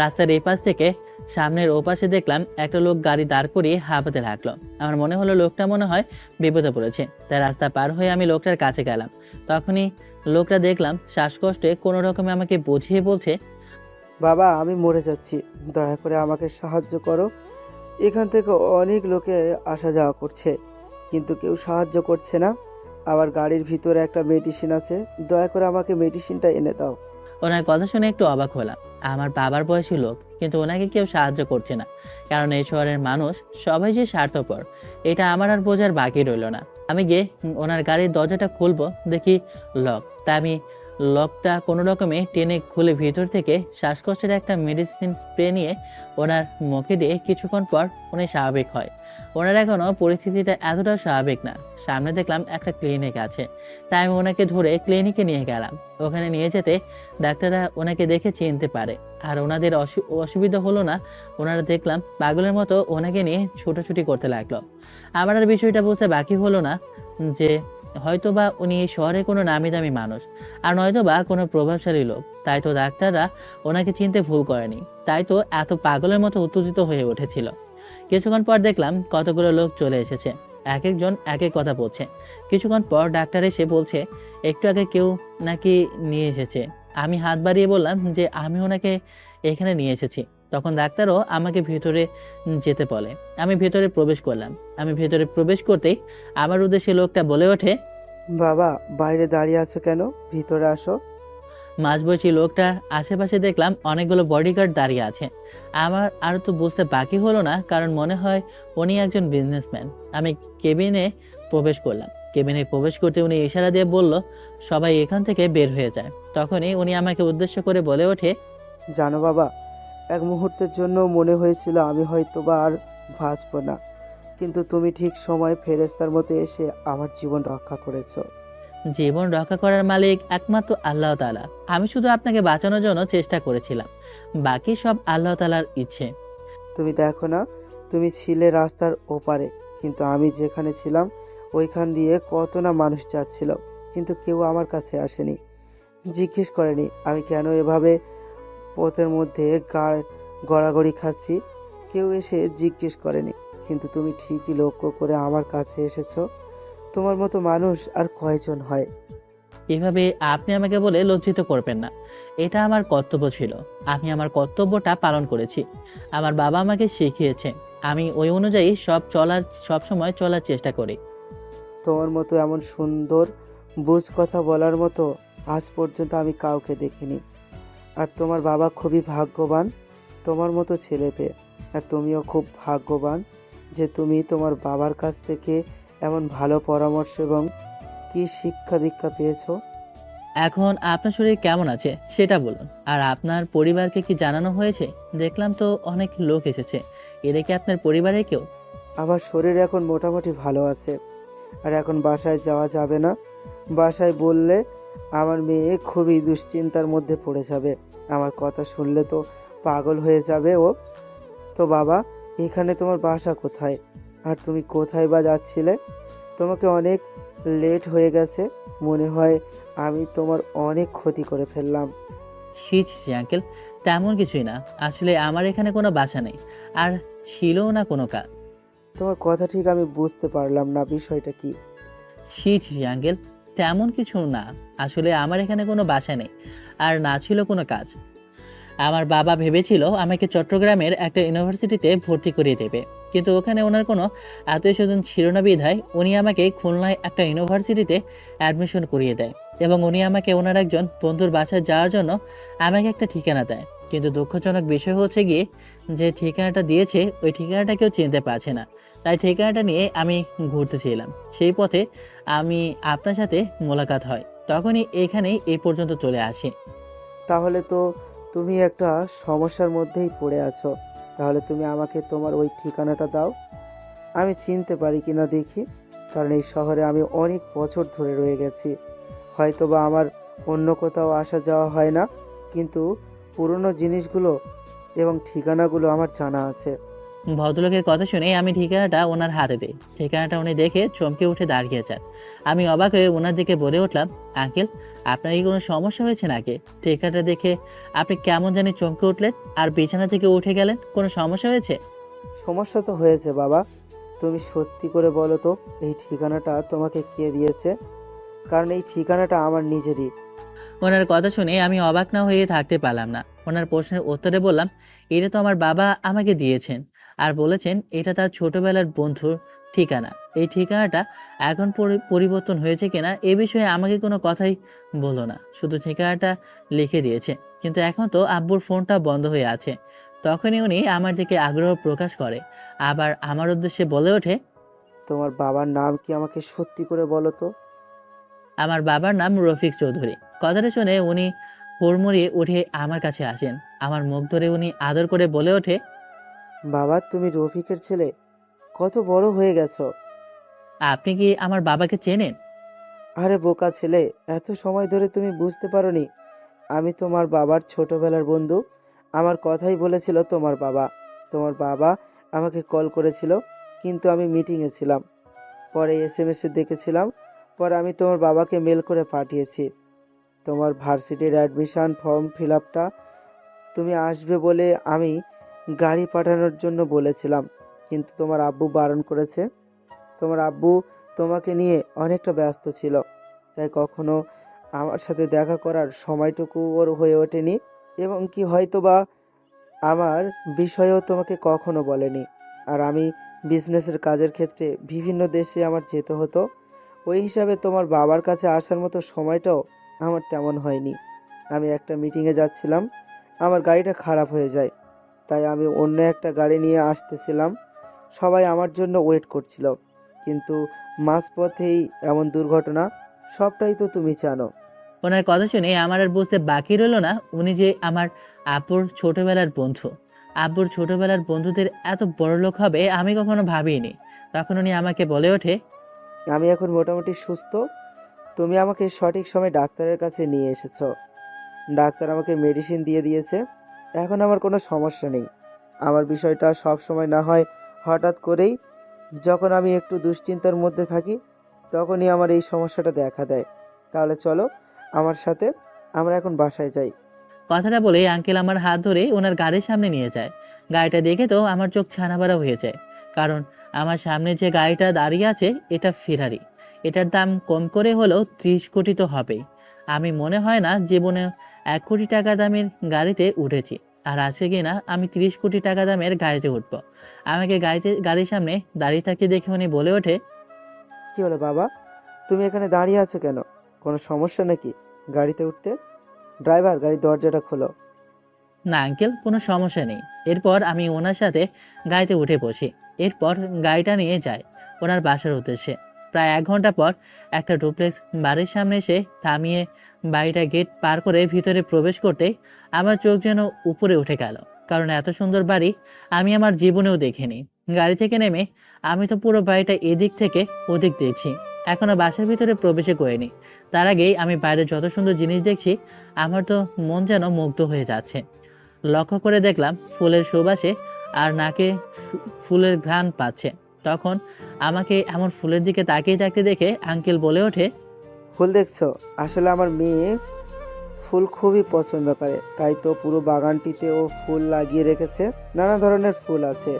রাস্তার এপাশ থেকে সামনের ওপাশে দেখলাম একটা লোক গাড়ি দাঁড় করিয়ে হাঁপাতে লাগলো। আমার মনে হলো লোকটা মনে হয় বিপদে পড়েছে, তাই রাস্তা পার হয়ে আমি লোকটার কাছে গেলাম। তখনই লোকটা দেখলাম শ্বাসকষ্টে কোনো রকমে আমাকে বুঝিয়ে বলছে, বাবা, আমি মরে যাচ্ছি, দয়া করে আমাকে সাহায্য করো। এখান থেকে অনেক লোকে আসা যাওয়া করছে, কিন্তু কেউ সাহায্য করছে না। আমার গাড়ির ভিতরে একটা মেডিসিন আছে, দয়া করে আমাকে মেডিসিনটা এনে দাও। ওনার কথা শুনে একটু অবাক হলাম। আমার বাবার বয়সী লোক, কিন্তু ওনাকে কেউ সাহায্য করছে না, কারণ এই শহরের মানুষ সবাই যে স্বার্থপর, এটা আমার আর বোঝার বাকি রইল না। আমি গিয়ে ওনার গাড়ির দরজাটা খুলবো, দেখি লক। তাই আমি লকটা কোনো রকমে টেনে খুলে ভিতর থেকে শ্বাসকষ্টের একটা মেডিসিন স্প্রে নিয়ে ওনার মুখে দিয়ে কিছুক্ষণ পর উনি স্বাভাবিক হয়। ওনার এখনও পরিস্থিতিটা এতটা স্বাভাবিক না। সামনে দেখলাম একটা ক্লিনিক আছে, তাই আমি ওনাকে ধরে ক্লিনিকে নিয়ে গেলাম। ওখানে নিয়ে যেতে ডাক্তাররা ওনাকে দেখে চিনতে পারে, আর ওনাদের অসুবিধা হলো না। ওনারা দেখলাম পাগলের মতো ওনাকে নিয়ে ছুটোছুটি করতে লাগলো। আমার আর বিষয়টা বুঝতে বাকি হলো না যে হয়তোবা উনি এই শহরে কোনো নামি দামি মানুষ, আর নয়তোবা কোনো প্রভাবশালী লোক। তাই তো ডাক্তাররা ওনাকে চিনতে ভুল করেনি, তাই তো এত পাগলের মতো উত্তেজিত হয়ে উঠেছিল। কিছুক্ষণ পর দেখলাম কতগুলো লোক চলে এসেছে, এক একজন এক এক কথা বলছে। কিছুক্ষণ পর ডাক্তার এসে বলছে একটু আগে কেউ নাকি নিয়ে এসেছে। আমি হাত বাড়িয়ে বললাম যে আমি ওনাকে এখানে নিয়ে এসেছি। তখন ডাক্তারও আমাকে ভেতরে যেতে বলে। আমি ভেতরে প্রবেশ করলাম। আমি ভেতরে প্রবেশ করতেই আমার উদ্দেশ্যে লোকটা বলে ওঠে, বাবা, বাইরে দাঁড়িয়ে আছো কেন? ভিতরে আসো। মাঝবয়সী লোকটার আশেপাশে দেখলাম অনেকগুলো বডিগার্ড দাঁড়িয়ে আছে। আমার আর তো বুঝতে বাকি হলো না, কারণ মনে হয় উনি একজন বিজনেসম্যান। আমি কেবিনে প্রবেশ করলাম। কেবিনে প্রবেশ করতে উনি ইশারা দিয়ে বলল সবাই এখান থেকে বের হয়ে যায়। তখনই উনি আমাকে উদ্দেশ্য করে বলে ওঠে, জানো বাবা, এক মুহূর্তের জন্য মনে হয়েছিল আমি হয়তো বা আর বাঁচবো না, কিন্তু তুমি ঠিক সময় ফেরেশতার মতো এসে আমার জীবন রক্ষা করেছো। জীবন রক্ষা করার মালিক একমাত্র আল্লাহ তাআলা। আমি শুধু আপনাকে বাঁচানোর জন্য চেষ্টা করেছিলাম, বাকি সব আল্লাহ তাআলার ইচ্ছে। তুমি দেখো না, তুমি ছিলে রাস্তার ওপারে, কিন্তু আমি যেখানে ছিলাম ওইখান দিয়ে কত না মানুষ যাচ্ছিল, কিন্তু কেউ আমার কাছে আসেনি, জিজ্ঞেস করেনি আমি কেন এভাবে পথের মধ্যে গড়াগড়ি খাচ্ছি। কেউ এসে জিজ্ঞেস করেনি, কিন্তু তুমি ঠিকই লক্ষ্য করে আমার কাছে এসেছো। তোমার মতো মানুষ আর কয়জন হয়? এভাবে আপনি আমাকে বলে লজ্জিত করবেন না, এটা আমার কর্তব্য ছিল। আমি আমার কর্তব্যটা পালন করেছি। আমার বাবা আমাকে শিখিয়েছে, আমি ওই অনুযায়ী সব সময় চলার চেষ্টা করি। তোমার মতো এমন সুন্দর বুঝ কথা বলার মতো আজ পর্যন্ত আমি কাউকে দেখিনি। আর তোমার বাবা খুবই ভাগ্যবান তোমার মতো ছেলে পেয়ে, আর তুমিও খুব ভাগ্যবান যে তুমি তোমার বাবার কাছ থেকে এমন ভালো পরামর্শ এবং কি শিক্ষা দীক্ষা পেয়েছো? এখন আপনার শরীর কেমন আছে সেটা বলুন, আর আপনার পরিবারকে কি জানানো হয়েছে? দেখলাম তো অনেক লোক এসেছে, এরা কি আপনার পরিবারের কেউ? আমার শরীর এখন মোটামুটি ভালো আছে। আর এখন বাসায় যাওয়া যাবে না। বাসায় বললে আমার মেয়ে খুবই দুশ্চিন্তার মধ্যে পড়ে যাবে। আমার কথা শুনলে তো পাগল হয়ে যাবে ও। তো বাবা, এখানে তোমার বাসা কোথায়? আর তুমি কোথায় বা যাচ্ছিলে? তোমাকে অনেক লেট হয়ে গেছে। মনে হয় আমি তোমার অনেক ক্ষতি করে ফেললাম। ছি ছি আঙ্কেল, তেমন কিছুই না। আসলে আমার এখানে কোনো বাসা নেই, আর ছিলও না কোনো কাজ। তোমার কথা ঠিক আমি বুঝতে পারলাম না, বিষয়টা কি? ছি ছি আঙ্কেল, তেমন কিছু না। আসলে আমার এখানে কোনো বাসা নেই, আর না ছিল কোনো কাজ। আমার বাবা ভেবেছিল আমাকে চট্টগ্রামের একটা ইউনিভার্সিটিতে ভর্তি করিয়ে দেবে, কিন্তু ওখানে ওনার কোনো আত্মীয় স্বজন ছিল না বিধায় উনি আমাকে খুলনায় একটা ইউনিভার্সিটিতে অ্যাডমিশন করিয়ে দেয়, এবং উনি আমাকে ওনার একজন বন্ধুর বাসায় যাওয়ার জন্য আমাকে একটা ঠিকানা দেয়। কিন্তু দুঃখজনক বিষয় হচ্ছে গিয়ে, যে ঠিকানাটা দিয়েছে ওই ঠিকানাটা কেউ চিনতে পারছে না। তাই ঠিকানাটা নিয়ে আমি ঘুরতেছিলাম, সেই পথে আমি আপনার সাথে মোলাকাত হয়, তখনই এখানেই এই পর্যন্ত চলে আসি। তাহলে তো তুমি একটা সমস্যার মধ্যেই পড়ে আছো। তাহলে তুমি আমাকে তোমার ওই ঠিকানাটা দাও, আমি চিনতে পারি কিনা দেখি। কারণ এই শহরে আমি অনেক বছর ধরে রয়ে গেছি। হয়তোবা আমার অন্য কোথাও আসা যাওয়া হয় না, কিন্তু পুরনো জিনিসগুলো এবং ঠিকানাগুলো আমার জানা আছে। ভদ্রলোকের কথা শুনে আমি ঠিকানাটা ওনার হাতে দিই। ঠিকানাটা উনি দেখে চমকে উঠে দাঁড়িয়ে যান। আমি অবাক হয়ে ওনার দিকে বলে উঠলাম, আঙ্কেল, আপনার কি কোনো সমস্যা হয়েছে নাকি? ঠিকানাটা দেখে আপনি কেমন জানি চমকে উঠলেন আর বিছানা থেকে উঠে গেলেন। কোনো সমস্যা হয়েছে? সমস্যা তো হয়েছে বাবা। তুমি সত্যি করে বলো তো, এই ঠিকানাটা তোমাকে কে দিয়েছে? কারণ এই ঠিকানাটা আমার নিজেরই। ওনার কথা শুনে আমি অবাক না হয়ে থাকতে পারলাম না। ওনার প্রশ্নের উত্তরে বললাম, এটা তো আমার বাবা আমাকে দিয়েছেন, আর বলেছেন এটা তার ছোটবেলার বন্ধুর ঠিকানা। এই ঠিকানাটা এখন পরিবর্তন হয়েছে কিনা এ বিষয়ে আমাকে কোনো কথাই বললো না, শুধু ঠিকানাটা লিখে দিয়েছে। কিন্তু এখন তো আব্বুর ফোনটা বন্ধ হয়ে আছে। তখনই উনি আমার দিকে আগ্রহ প্রকাশ করে, আবার আমার উদ্দেশ্যে বলে ওঠে, তোমার বাবার নাম কি আমাকে সত্যি করে বলো তো? আমার বাবার নাম রফিক চৌধুরী। কথাটা শুনে উনি হুড়মুড়িয়ে উঠে আমার কাছে আসেন। আমার মুখ ধরে উনি আদর করে বলে ওঠে, বাবা, তুমি রফিকের ছেলে? কত বড় হয়ে গেছো! আপনি কি আমার বাবাকে চেনেন? আরে বোকা ছেলে, এত সময় ধরে তুমি বুঝতে পারোনি? আমি তোমার বাবার ছোটবেলার বন্ধু। আমার কথাই বলেছিল তোমার বাবা। তোমার বাবা আমাকে কল করেছিল, কিন্তু আমি মিটিংয়ে ছিলাম। পরে এসএমএসে দেখেছিলাম। পরে আমি তোমার বাবাকে মেল করে পাঠিয়েছি তোমার ভার্সিটির অ্যাডমিশন ফর্ম ফিল আপটা। তুমি আসবে বলে আমি গাড়ি পাঠানোর জন্য বলেছিলাম, কিন্তু তোমার আব্বু বারণ করেছে। তোমার আব্বু তোমাকে নিয়ে অনেকটা ব্যস্ত ছিল, তাই কখনো আমার সাথে দেখা করার সময়টুকু ওর হয়ে ওঠেনি, এবং কি হয়তোবা আমার বিষয়েও তোমাকে কখনো বলেনি। আর আমি বিজনেসের কাজের ক্ষেত্রে বিভিন্ন দেশে আমার যেতে হতো, ওই হিসাবে তোমার বাবার কাছে আসার মতো সময়টাও আমার তেমন হয়নি। আমি একটা মিটিংয়ে যাচ্ছিলাম, আমার গাড়িটা খারাপ হয়ে যায়, তাই আমি অন্য একটা গাড়ি নিয়ে আসতেছিলাম। সবাই আমার জন্য ওয়েট করছিল, কিন্তু মাঝপথেই এমন দুর্ঘটনা। সবটাই তো তুমি জানো। ওনার কথা শুনে আমার আর বুঝতে বাকি রইল না উনি যে আমার আব্বুর ছোটবেলার বন্ধু। আব্বুর ছোটবেলার বন্ধুদের এত বড় লোক হবে আমি কখনো ভাবিনি। তখন উনি আমাকে বলে ওঠে, আমি এখন মোটামুটি সুস্থ। তুমি আমাকে সঠিক সময় ডাক্তারের কাছে নিয়ে এসেছো। ডাক্তার আমাকে মেডিসিন দিয়ে দিয়েছে। এখন আমার কোনো সমস্যা নেই। আমার বিষয়টা সব সময় না হয় হঠাৎ করেই, যখন আমি একটু দুশ্চিন্তার মধ্যে থাকি তখনই আমার এই সমস্যাটা দেখা দেয়। তাহলে চলো আমার সাথে, আমরা এখন বাসায় যাই। কথাটা বলে আঙ্কেল আমার হাত ধরে ওনার গাড়ির সামনে নিয়ে যায়। গাড়িটা দেখে তো আমার চোখ ছানাবাড়া হয়ে যায়, কারণ আমার সামনে যে গাড়িটা দাঁড়িয়ে আছে এটা ফেরারি। এটার দাম কম করে হলেও 30 কোটি তো হবেই। আমি মনে হয় না জীবনে 1 কোটি টাকা দামের গাড়িতে উঠেছি, আর আছে কি না আমি 30 কোটি টাকা দামের গাড়িতে উঠবো। আমাকে গাড়ির সামনে দাঁড়িয়ে থাকতে দেখে উনি বলে ওঠে, কি হলো বাবা, তুমি এখানে দাঁড়িয়ে আছো কেন? কোনো সমস্যা নাকি গাড়িতে উঠতে? ড্রাইভার, গাড়ির দরজাটা খোলো। না আঙ্কেল, কোনো সমস্যা নেই। এরপর আমি ওনার সাথে গাড়িতে উঠে বসি। এরপর গাড়িটা নিয়ে যায় ওনার বাসার উদ্দেশ্যে। প্রায় 1 ঘন্টা পর একটা ডুপ্লেক্স বাড়ির সামনে এসে থামিয়ে বাড়িটা গেট পার করে ভিতরে প্রবেশ করতেই আমার চোখ যেন উপরে উঠে গেল, কারণ এত সুন্দর বাড়ি আমি আমার জীবনেও দেখিনি। গাড়ি থেকে নেমে আমি তো পুরো বাড়িটা এদিক থেকে ওদিক দেখছি, এখনো বাসার ভিতরে প্রবেশে করিনি। তার আগেই আমি বাইরে যত সুন্দর জিনিস দেখছি আমার তো মন যেন মুগ্ধ হয়ে যাচ্ছে। লক্ষ্য করে দেখলাম ফুলের সুবাসে আর নাকে ফুলের ঘ্রাণ পাচ্ছে। তখন আমাকে এমন ফুলের দিকে তাকিয়ে থাকতে দেখে আঙ্কেল বলে ওঠে, ফুল দেখছো? আসলে আমার মেয়ে ফুল খুবই পছন্দ করে, তাই তো পুরো বাগানটিতে ও ফুল লাগিয়ে রেখেছে। নানা ধরনের ফুল আছে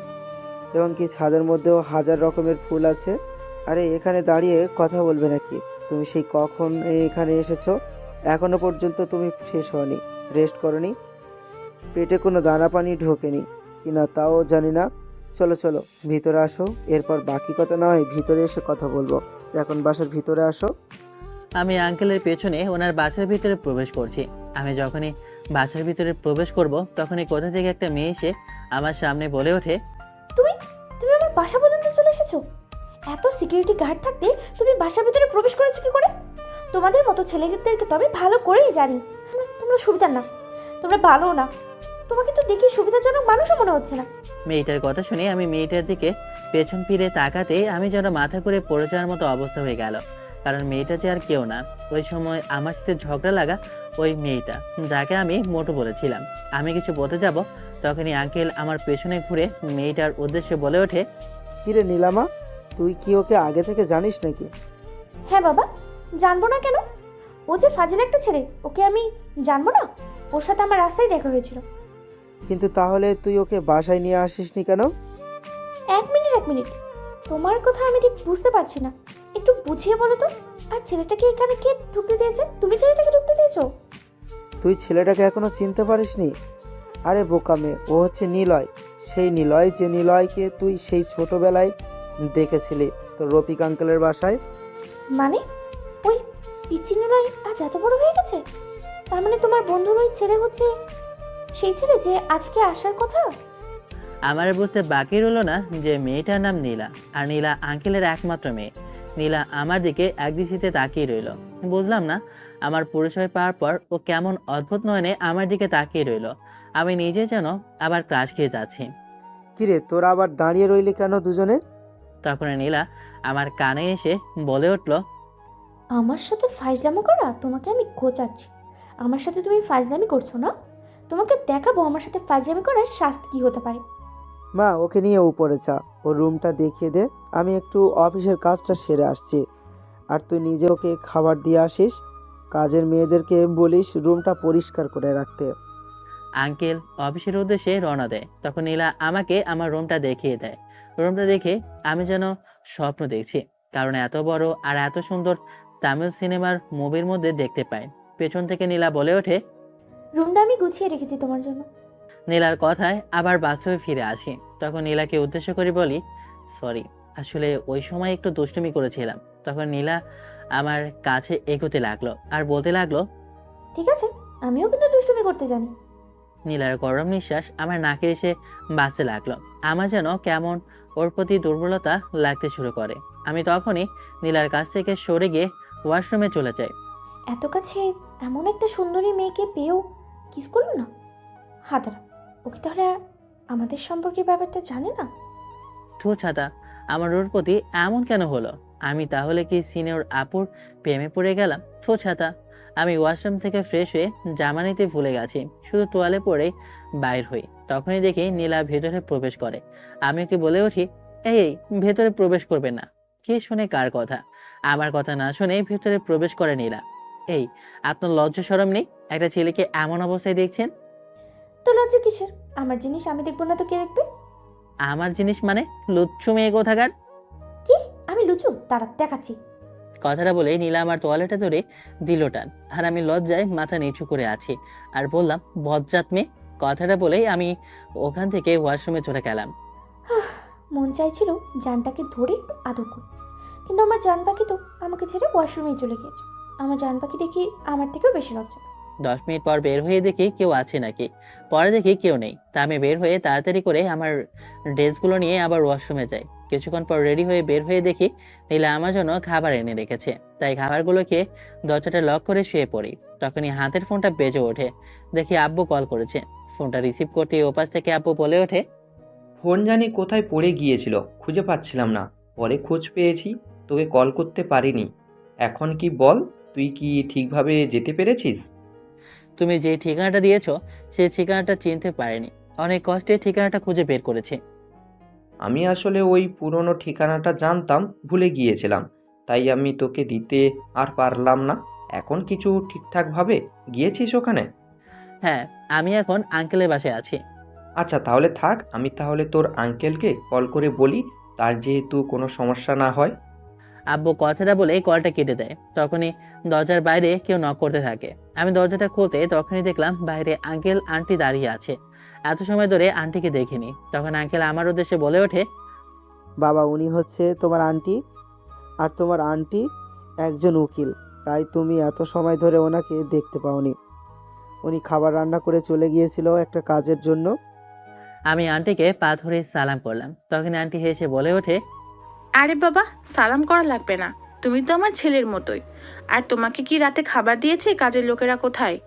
এবং কি ছাদের মধ্যেও হাজার রকমের ফুল আছে। আরে এখানে দাঁড়িয়ে কথা বলবে নাকি? তুমি সেই কখন এখানে এসেছো? এখনো পর্যন্ত তুমি শেষ হওনি, রেস্ট করনি, পেটে কোনো দানা পানি ঢোকেনি কিনা তাও জানি না। চলো চলো ভিতরে আসো, এরপর বাকি কথা না হয় ভিতরে এসে কথা বলবো। এখন বাসার ভিতরে আসো। আমি আঙ্কেলের পেছনে ওনার বাসার ভিতরে প্রবেশ করছি। আমি যখনই বাসার ভিতরে প্রবেশ করব তখনই কোথা থেকে একটা মেয়ে এসে আমার সামনে বলে ওঠে, তুমি তুমি আমার বাসা পর্যন্ত চলে এসেছো? এত সিকিউরিটি গার্ড থাকতে তুমি বাসার ভিতরে প্রবেশ করেছো কি করে? তোমাদের মতো ছেলেদেরকে তবে ভালো করেই জানি তোমরা সুবিধার না, তোমরা ভালো না। তোমাকে তো দেখে সুবিধাজনক মানুষও মনে হচ্ছে না। মেয়েটার কথা শুনে আমি মেয়েটার দিকে পেছন ফিরে তাকাতে আমি যেন মাথা করে পড়ে যাওয়ার মতো অবস্থা হয়ে গেল, কারণ মেয়েটা যে আর কেউ না, ওই সময় আমার সাথে ঝগড়া লাগা ওই মেয়েটা, যাকে আমি মোটু বলেছিলাম। আমি কিছু বলতে যাব তখনই আঙ্কেল আমার পেছনে ঘুরে মেয়েটার উদ্দেশ্যে বলে ওঠে, কিরে নীলামা, তুই কি ওকে আগে থেকে জানিস নাকি? হ্যাঁ বাবা, জানবো না কেন? ও যে ফাজিল একটা ছেলে, ওকে আমি জানবো না? ওর সাথে আমার রাস্তায় দেখা হয়েছিল। কিন্তু তাহলে তুই ওকে বাসায় নিয়ে আসিসনি কেন? এক মিনিট, তোমার কথা আমি ঠিক বুঝতে পারছি না, একটু বুঝিয়ে বলো তো। আর ছেলেটাকে এখানে কে ঢুকতে দিয়েছে? তুমি ছেলেটাকে ঢুকতে দিয়েছো? তুই ছেলেটাকে এখনো চিনতে পারিসনি? আরে বোকামে, ও হচ্ছে নিলয়। সেই নিলয়, যে নিলয়কে তুই সেই ছোটবেলায় দেখেছিলি তোর রফিক আঙ্কেলের বাসায়। মানে ওই পিচ্চি নিলয় আজ এত বড় হয়ে গেছে? তার মানে তোমার বন্ধুর ওই ছেলে হচ্ছে সেই ছেলে যে আজকে আসার কথা? আমার বুঝতে বাকি রইল না যে মেয়েটার নাম নীলা, আর নীলা আঙ্কেলের একমাত্র মেয়ে। নীলা আমার দিকে একদৃষ্টিতে তাকিয়ে রইল। বুঝলাম না আমার পরিচয় পাওয়ার পর ও কেমন অদ্ভুত নয়নে আমার দিকে তাকিয়ে রইল। আমি নিজে যেন আবার ক্রাশ খেয়ে যাচ্ছি। কিরে, তোরা আবার দাঁড়িয়ে রইলি কেন দুজনে? তখন নীলা আমার কানে এসে বলে উঠল, আমার সাথে ফাইজলামি করা তোমাকে আমি খোঁচাচ্ছি। আমার সাথে তুমি ফাইজলামি করছো না? তোমাকে দেখাবো আমার সাথে ফাইজলামি করার শাস্তি কি হতে পারে। মা, ওকে নিয়ে উপরে চা, ওর রুমটা দেখিয়ে দে। আমি একটু অফিসের কাজটা সেরে আসছি। আর তুই নিজে ওকে খাবার দিয়ে আসিস। কাজের মেয়েদেরকে বলিস রুমটা পরিষ্কার করে রাখতে। আঙ্কেল অফিসের উদ্দেশ্যে রওনা দেয়। তখন নীলা আমাকে আমার রুমটা দেখিয়ে দেয়। রুমটা দেখে আমি যেন স্বপ্ন দেখছি, কারণ এত বড় আর এত সুন্দর তামিল সিনেমার মুভির মধ্যে দেখতে পাই। পেছন থেকে নীলা বলে ওঠে, রুমটা আমি গুছিয়ে রেখেছি তোমার জন্য। নীলার কথায় আবার বাস্তবে ফিরে আসি। তখন নীলাকে উদ্দেশ্য করে বলি, সরি, আসলে ওই সময় একটু দুষ্টুমি করেছিলাম। তখন নীলা আমার কাছে এগোতে লাগলো আর বলতে লাগলো, ঠিক আছে, আমিও কিন্তু দুষ্টুমি করতে জানি। নীলার গরম নিঃশ্বাস আমার নাকে এসে বাজতে লাগলো। আমার যেন কেমন ওর প্রতি দুর্বলতা লাগতে শুরু করে। আমি তখনই নীলার কাছ থেকে সরে গিয়ে ওয়াশরুমে চলে যাই। এত কাছে এমন একটা সুন্দরী মেয়েকে পেয়েও কিস করলো না? হাতারা, ওকে তাহলে আমাদের সম্পর্কের ব্যাপারটা জানে না? থু ছাতা, আমার ওর প্রতি এমন কেন হলো? আমি তাহলে কি সিনিয়র আপুর প্রেমে পড়ে গেলাম? থু ছাতা। আমি ওয়াশরুম থেকে ফ্রেশ হয়ে জামা নিতে ভুলে গেছি, শুধু তোয়ালে পরে বাইর হই। তখনই দেখি নীলা ভেতরে প্রবেশ করে। আমি ওকে বলে উঠি, এই ভেতরে প্রবেশ করবে না। কে শুনে কার কথা? আমার কথা না শুনে ভেতরে প্রবেশ করে নীলা। এই, আপনার লজ্জা শরম নেই? একটা ছেলেকে এমন অবস্থায় দেখছেন? তো লজ্জা কিসের? আমার জিনিস আমি দেখবো না তো কে দেখবে? আমার জিনিস মানে? লুচ্ছু মেয়ে কোথাকার। কি আমি লুচু? তারা দেখাচ্ছি। কথাটা বলে নীলা আমার তোয়ালেটা ধরে দিল টান, আর আমি লজ্জায় মাথা নিচু করে আছি আর বললাম, বজ্জাত মেয়ে। কথাটা বলেই আমি ওখান থেকে ওয়াশরুমে চলে গেলাম। মন চাইছিল জানটাকে ধরে একটু আদর করি, কিন্তু আমার জান পাখি তো আমাকে ছেড়ে ওয়াশরুমেই চলে গিয়েছে। আমার জান পাখি দেখি আমার থেকেও বেশি লজ্জা পায়। 10 মিনিট পর বের হয়ে দেখি কেউ আছে নাকি, পরে দেখি কেউ নেই। তা আমি বের হয়ে তাড়াতাড়ি করে আমার ড্রেসগুলো নিয়ে আবার ওয়াশরুমে যাই। কিছুক্ষণ পর রেডি হয়ে বের হয়ে দেখি নীলা আমার জন্য খাবার এনে রেখেছে। তাই খাবারগুলো খেয়ে দরজাটা লক করে শুয়ে পড়ি। তখনই হাতের ফোনটা বেজে ওঠে। দেখি আব্বু কল করেছে। ফোনটা রিসিভ করতে ওপাশ থেকে আব্বু বলে ওঠে, ফোন জানি কোথায় পড়ে গিয়েছিল, খুঁজে পাচ্ছিলাম না, পরে খোঁজ পেয়েছি, তোকে কল করতে পারিনি। এখন কি বল, তুই কি ঠিকভাবে যেতে পেরেছিস? তুমি যে ঠিকানাটা দিয়েছো সেই ঠিকানাটা চিনতে পারিনি, অনেক কষ্টে ঠিকানাটা খুঁজে বের করেছি। আমি আসলে ওই পুরনো ঠিকানাটা জানতাম, ভুলে গিয়েছিলাম, তাই আমি তোকে দিতে আর পারলাম না। এখন কিছু ঠিকঠাকভাবে গিয়েছিস ওখানে? হ্যাঁ, আমি এখন আঙ্কেলের বাসায় আছি। আচ্ছা তাহলে থাক, আমি তাহলে তোর আঙ্কেলকে কল করে বলি, তার যেহেতু কোনো সমস্যা না হয়। আব্বু কথাটা বলে কলটা কেটে দেয়। তখনই দরজার বাইরে কেউ নক করতে থাকে। আমি দরজাটা খুলতে তখনই দেখলাম বাইরে আঙ্কেল আন্টি দাঁড়িয়ে আছে। এত সময় ধরে আন্টিকে দেখিনি। তখন আঙ্কেল আমার উদ্দেশ্যে বলে ওঠে, বাবা, উনি হচ্ছে তোমার আন্টি, আর তোমার আন্টি একজন উকিল, তাই তুমি এত সময় ধরে ওনাকে দেখতে পাওনি। উনি খাবার রান্না করে চলে গিয়েছিল একটা কাজের জন্য। আমি আন্টিকে পা ধরে সালাম করলাম। তখন আন্টি হেসে বলে ওঠে, আরে বাবা, সালাম করা লাগবে না, তুমি তো আমার ছেলের মতোই। আর তোমাকে কি রাতে খাবার দিয়েছে? কাজের লোকেরা কোথায়?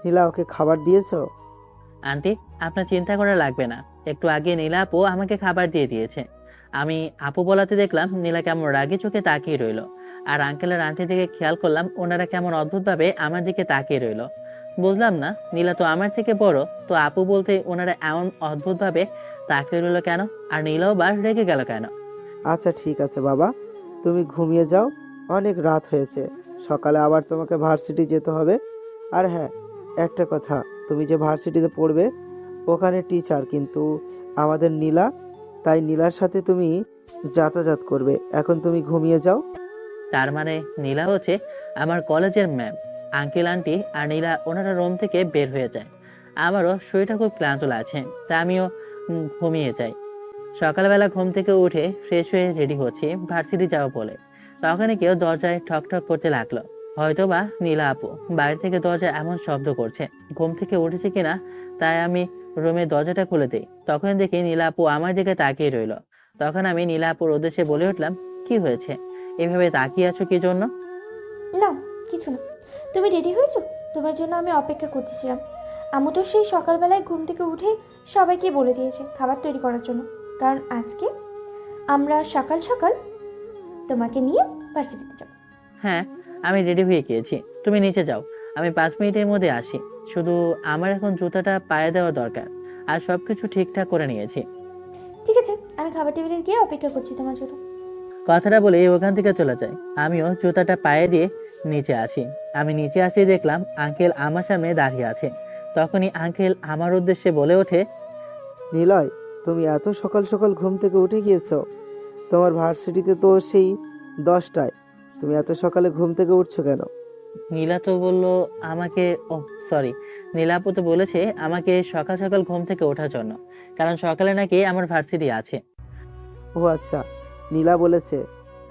নীলা, ওকে খাবার দিয়েছো? আন্টি আপনার চিন্তা করা লাগবে না, একটু আগে নীলা আপু আমাকে খাবার দিয়ে দিয়েছে। আমি আপু বলাতে দেখলাম নীলা কেমন রাগী চোখে তাকিয়ে রইল। আর আঙ্কেলের আন্টি দিকে খেয়াল করলাম ওনারা কেমন অদ্ভুতভাবে আমার দিকে তাকিয়ে রইল। বুঝলাম না, নীলা তো আমার থেকে বড়, তো আপু বলতে ওনারা এমন অদ্ভুতভাবে তাকিয়ে রইল কেন? আর নীলাও বা রেগে গেল কেন? আচ্ছা ঠিক আছে বাবা, তুমি ঘুমিয়ে যাও, অনেক রাত হয়েছে, সকালে আবার তোমাকে ভার্সিটি যেতে হবে। আর হ্যাঁ, একটা কথা, তুমি যে ভার্সিটিতে পড়বে ওখানে টিচার কিন্তু আমাদের নীলা, তাই নীলার সাথে তুমি যাতায়াত করবে। এখন তুমি ঘুমিয়ে যাও। তার মানে নীলা হচ্ছে আমার কলেজের ম্যাম। আঙ্কেল আন্টি আর নীলা ওনারা রুম থেকে বের হয়ে যায়। আমারও শরীরটা খুব ক্লান্ত লাগছে, তা আমিও ঘুমিয়ে যাই। সকালবেলা ঘুম থেকে উঠে ফ্রেশ হয়ে রেডি হচ্ছি ভার্সিটি যাবো বলে। তখনই কেউ দরজায় ঠক ঠক করতে লাগলো। হয়তোবা নীলা আপু। বাইরে থেকে দরজায় এমন শব্দ করছে, ঘুম থেকে উঠেছে কিনা তাই আমি রুমের দরজাটা খুলে দিই। তখন দেখি নীলা আপু আমার দিকে তাকিয়ে রইল। তখন আমি নীলা আপুর উদ্দেশ্যে বলে উঠলাম, কি হয়েছে, এভাবে তাকিয়ে আছো কি জন্য? না, কিছু না। তুমি রেডি হয়েছো? তোমার জন্য আমি অপেক্ষা করতেছিলাম। আম্মু তো সেই সকালবেলায় ঘুম থেকে উঠে সবাইকে বলে দিয়েছে খাবার তৈরি করার জন্য, কারণ আজকে আমরা সকাল সকাল তোমাকে নিয়ে ভার্সিটিতে যাব। হ্যাঁ, আমি রেডি হয়ে গিয়েছি, তুমি নিচে যাও, আমি 5 মিনিটের মধ্যে আসি। শুধু আমার এখন জুতাটা পায়ে দেওয়া দরকার, আর সবকিছু ঠিকঠাক করে নিয়েছি। ঠিক আছে, আমি খাবার টেবিলে গিয়ে অপেক্ষা করছি তোমার জন্য। কথাটা বলে ওখান থেকে চলে যায়। আমিও জুতাটা পায়ে দিয়ে নিচে আসি। আমি নিচে আসি দেখলাম আঙ্কেল আমার সামনে দাঁড়িয়ে আছে। তখনই আঙ্কেল আমার উদ্দেশ্যে বলে ওঠে, নিলয়, তুমি এত সকাল সকাল ঘুম থেকে উঠে গিয়েছো? তোমার ভার্সিটিতে তো সেই 10টায়, তুমি এত সকালে ঘুম থেকে উঠছো কেন? নীলা তো বললো আমাকে, ও সরি, নীলাপু তো বলেছে আমাকে সকাল সকাল ঘুম থেকে ওঠার জন্য, কারণ সকালে নাকি আমার ভার্সিটি আছে। ও আচ্ছা, নীলা বলেছে।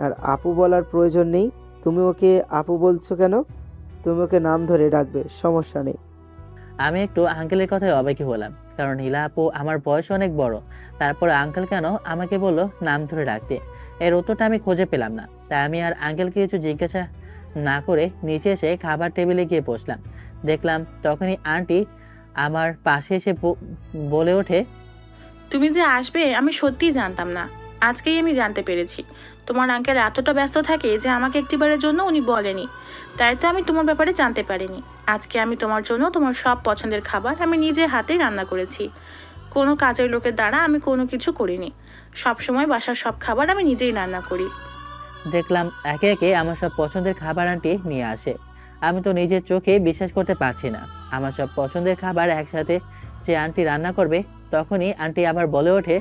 আর আপু বলার প্রয়োজন নেই, তুমি ওকে আপু বলছো কেন? তুমি ওকে নাম ধরে ডাকবে, সমস্যা নেই। আমি একটু আঙ্কেলের কথায় অবাকই হলাম, কারণ নীলা আপু আমার বয়স অনেক বড়, তারপরে আঙ্কেল কেন আমাকে বললো নাম ধরে ডাকতে। এর উত্তরটা আমি খুঁজে পেলাম না, তাই আমি আর আঙ্কেলকে কিছু জিজ্ঞাসা না করে নিচে এসে খাবার টেবিলে গিয়ে বসলাম। দেখলাম তখনই আন্টি আমার পাশে এসে বলে ওঠে, তুমি যে আসবে আমি সত্যিই জানতাম না, আজকেই আমি জানতে পেরেছি। তোমার আঙ্কেল এতটা ব্যস্ত থাকে যে আমাকে একটিবারের জন্য উনি বলেনি, তাই তো আমি তোমার ব্যাপারে জানতে পারিনি। আজকে আমি তোমার জন্য তোমার সব পছন্দের খাবার আমি নিজে হাতে রান্না করেছি। কোনো কাজের লোকের দ্বারা আমি কোনো কিছু করিনি। সবসময় বাসার সব খাবার আমি নিজেই রান্না করি। দেখলাম একে একে আমার সব পছন্দের খাবার আন্টি নিয়ে আসে। আমি তো নিজের চোখে বিশ্বাস করতে পারছি না, আমার সব পছন্দের খাবার একসাথে যে আন্টি রান্না করবে। তখনই আন্টি আবার বলে ওঠে,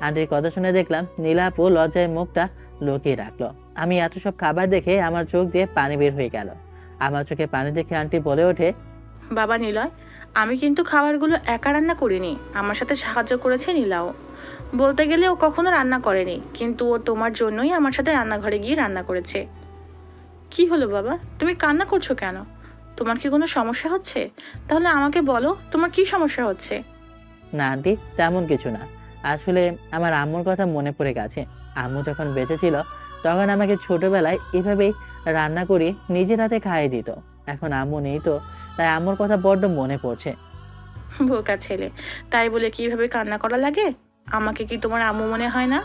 আন্টির কথা শুনে দেখলাম নীলা আপু লজ্জায় মুখটা লুকিয়ে রাখলো। আমি এত সব খাবার দেখে আমার চোখ দিয়ে পানি বের হয়ে গেল। আমার চোখে পানি দেখে আন্টি বলে ওঠে, বাবা নিলয়, আমি কিন্তু খাবারগুলো একা রান্না করিনি, আমার সাথে সাহায্য করেছে নীলাও। বলতে গেলে ও কখনো রান্না করেনি, কিন্তু ও তোমার জন্যই আমার সাথে রান্নাঘরে গিয়ে রান্না করেছে। কি হলো বাবা, তুমি কান্না করছো কেন? তোমার কি কোনো সমস্যা হচ্ছে? তাহলে আমাকে বলো তোমার কি সমস্যা হচ্ছে। না আন্টি, তেমন কিছু না। আসলে আমার আম্মুর কথা মনে পড়ে গেছে। আম্মু যখন বেঁচে ছিল তখন আমাকে ছোটবেলায় এভাবেই রান্না করে নিজের হাতে খাইয়ে দিত। এখন আম্মু নেই তো, তাই আম্মুর কথা বড্ড মনে পড়ছে। বোকা ছেলে, তাই বলে কিভাবে কান্না করা লাগে? আমাকে কি তোমার আম্মু মনে হয় না?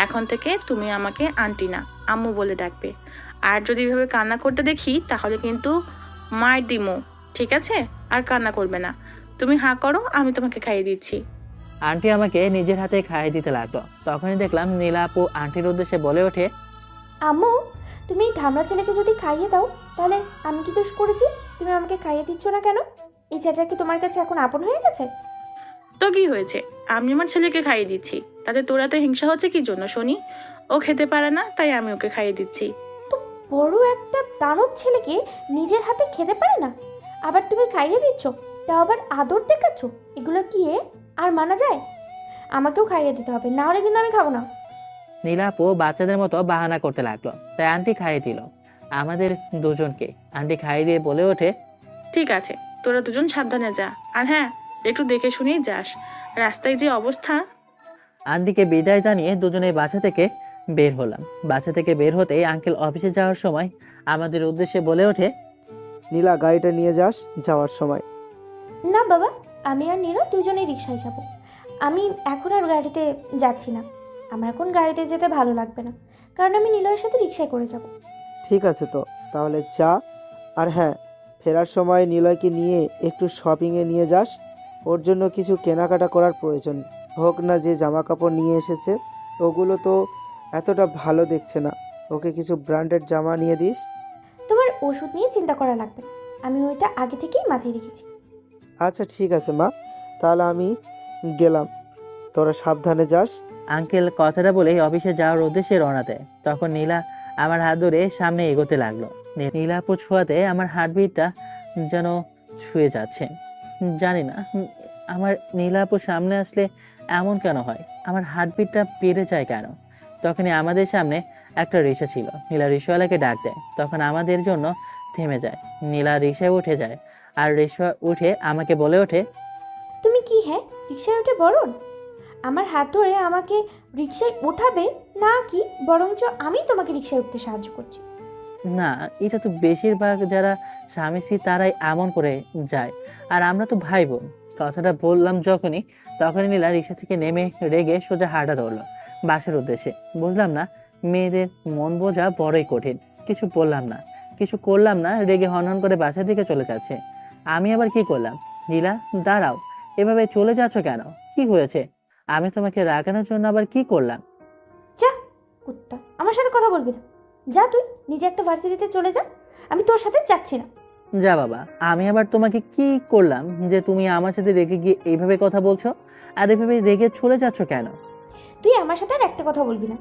এখন থেকে তুমি আমাকে আন্টি না, আম্মু বলে ডাকবে। আর যদি এভাবে কান্না করতে দেখি তাহলে কিন্তু মার দিমু, ঠিক আছে? আর কান্না করবে না। তুমি হাঁ করো, আমি তোমাকে খাইয়ে দিচ্ছি। আন্টি আমাকে নিজের হাতে খাইয়ে দিতে লাগলো। তখনই দেখলাম নীলা আপু আন্টির উদ্দেশ্যে বলে ওঠে, আম্মু, তুমি এই ধামড়া ছেলেকে যদি খাইয়ে দাও তাহলে আমি কি দোষ করেছি? তুমি আমাকে খাইয়ে দিচ্ছ না কেন? এই ছেলেটা কি তোমার কাছে এখন আপন হয়ে গেছে? তো কি হয়েছে? আমি আমার ছেলেকে খাইয়ে দিচ্ছি, তাতে তোরা তো হিংসা হচ্ছে কি জন্য শুনি? ও খেতে পারে না তাই আমি ওকে খাইয়ে দিচ্ছি। বড় একটা দানব ছেলেকে নিজের হাতে খেতে পারে না, আবার তুমি খাইয়ে দিচ্ছ, তাও আবার আদর দেখাচ্ছ। এগুলো কি আর মানা যায়? আমাকেও খাইয়ে দিতে হবে, না হলে কিন্তু আমি খাবো না। নীলা আপু বাচ্চাদের মতো বাহানা করতে লাগলো। তাই আন্টি খাইয়ে দিল আমাদের দুজনকে। আন্টি খাইয়ে দিয়ে বলে ওঠে, ঠিক আছে, তোরা দুজন সাবধানে যা। আর হ্যাঁ, একটু দেখে শুনেই যাস, রাস্তায় যে অবস্থা। আন্টিকে বিদায় জানিয়ে দুজনেই বাসা থেকে বের হলাম। বাসা থেকে বের হতেই আঙ্কেল অফিসে যাওয়ার সময় আমাদের উদ্দেশ্যে বলে ওঠে, নীলা গাড়িটা নিয়ে যাস যাওয়ার সময়। না বাবা, আমি আর নীরা দুজনেই রিক্সায় যাব। আমি এখন আর গাড়িতে যাচ্ছি না। আমার এখন গাড়িতে যেতে ভালো লাগবে না, কারণ আমি নীলয়ের সাথে রিক্সায় করে যাব। ঠিক আছে তো, তাহলে যা। আর হ্যাঁ, ফেরার সময় নিলয়কে নিয়ে একটু শপিংয়ে নিয়ে যাস। ওর জন্য কিছু কেনাকাটা করার প্রয়োজন। হোক না যে জামা কাপড় নিয়ে এসেছে ওগুলো তো এতটা ভালো দেখছে না, ওকে কিছু ব্র্যান্ডেড জামা নিয়ে দিস। তোমার ওষুধ নিয়ে চিন্তা করা লাগবে না, আমি ওইটা আগে থেকেই মাথায় রেখেছি। আচ্ছা ঠিক আছে মা, তাহলে আমি গেলাম, তোরা সাবধানে যাস। আঙ্কেল কথাটা বলে অফিসে যাওয়ার উদ্দেশ্যে রওনা দেয়। তখন নীলা আমার হাত ধরে সামনে এগোতে লাগলো। নীলা আপু ছোঁয়াতে আমার হার্টবিটটা যেন ছুঁয়ে যাচ্ছে। জানি না আমার নীলা আপু সামনে আসলে এমন কেন হয়, আমার হার্টবিটটা বেড়ে যায় কেন। তখনই আমাদের সামনে একটা রিক্সা ছিল। নীলা রিক্সাওয়ালাকে ডাক দেয়। তখন আমাদের জন্য থেমে যায়। নীলা রিক্সায় উঠে যায় আর রিক্সা উঠে আমাকে বলে ওঠে, তুমি কি রিক্সায় উঠে বরণ? আমার হাত ধরে আমাকে রিক্সায় ওঠাবে না কি বরঞ্চ আমি তোমাকে রিক্সায় উঠতে সাহায্য করছি? না, এটা তো বেশিরভাগ যারা স্বামী স্ত্রী তারাই এমন করে যায়, আর আমরা তো ভাই বোন। কথাটা বললাম তখনই নীলা রিক্সা থেকে নেমে রেগে সোজা হাঁটা ধরলো বাসার উদ্দেশ্যে। বুঝলাম না, মেয়েদের মন বোঝা বড়ই কঠিন। কিছু বললাম না, কিছু করলাম না, রেগে হনহন করে বাসার দিকে চলে যাচ্ছে। আমি আবার কি করলাম? নীলা, দাঁড়াও, এভাবে চলে যাচ্ছ কেন? কি হয়েছে? আমি তোমাকে রাগানোর জন্য আবার কি করলাম? যা কুত্তা, আমার সাথে কথা বলবি না। যা, তুই নিজে একটা ভার্সিটিতে চলে যা, আমি তোর সাথে যাচ্ছি না। যা বাবা, আমি আবার তোমাকে কি করলাম যে তুমি আমার সাথে রেগে গিয়ে এইভাবে কথা বলছো? আর এভাবে রেগে চলে যাচ্ছ কেন? তুই আমার সাথে আর একটা কথা বলবি না।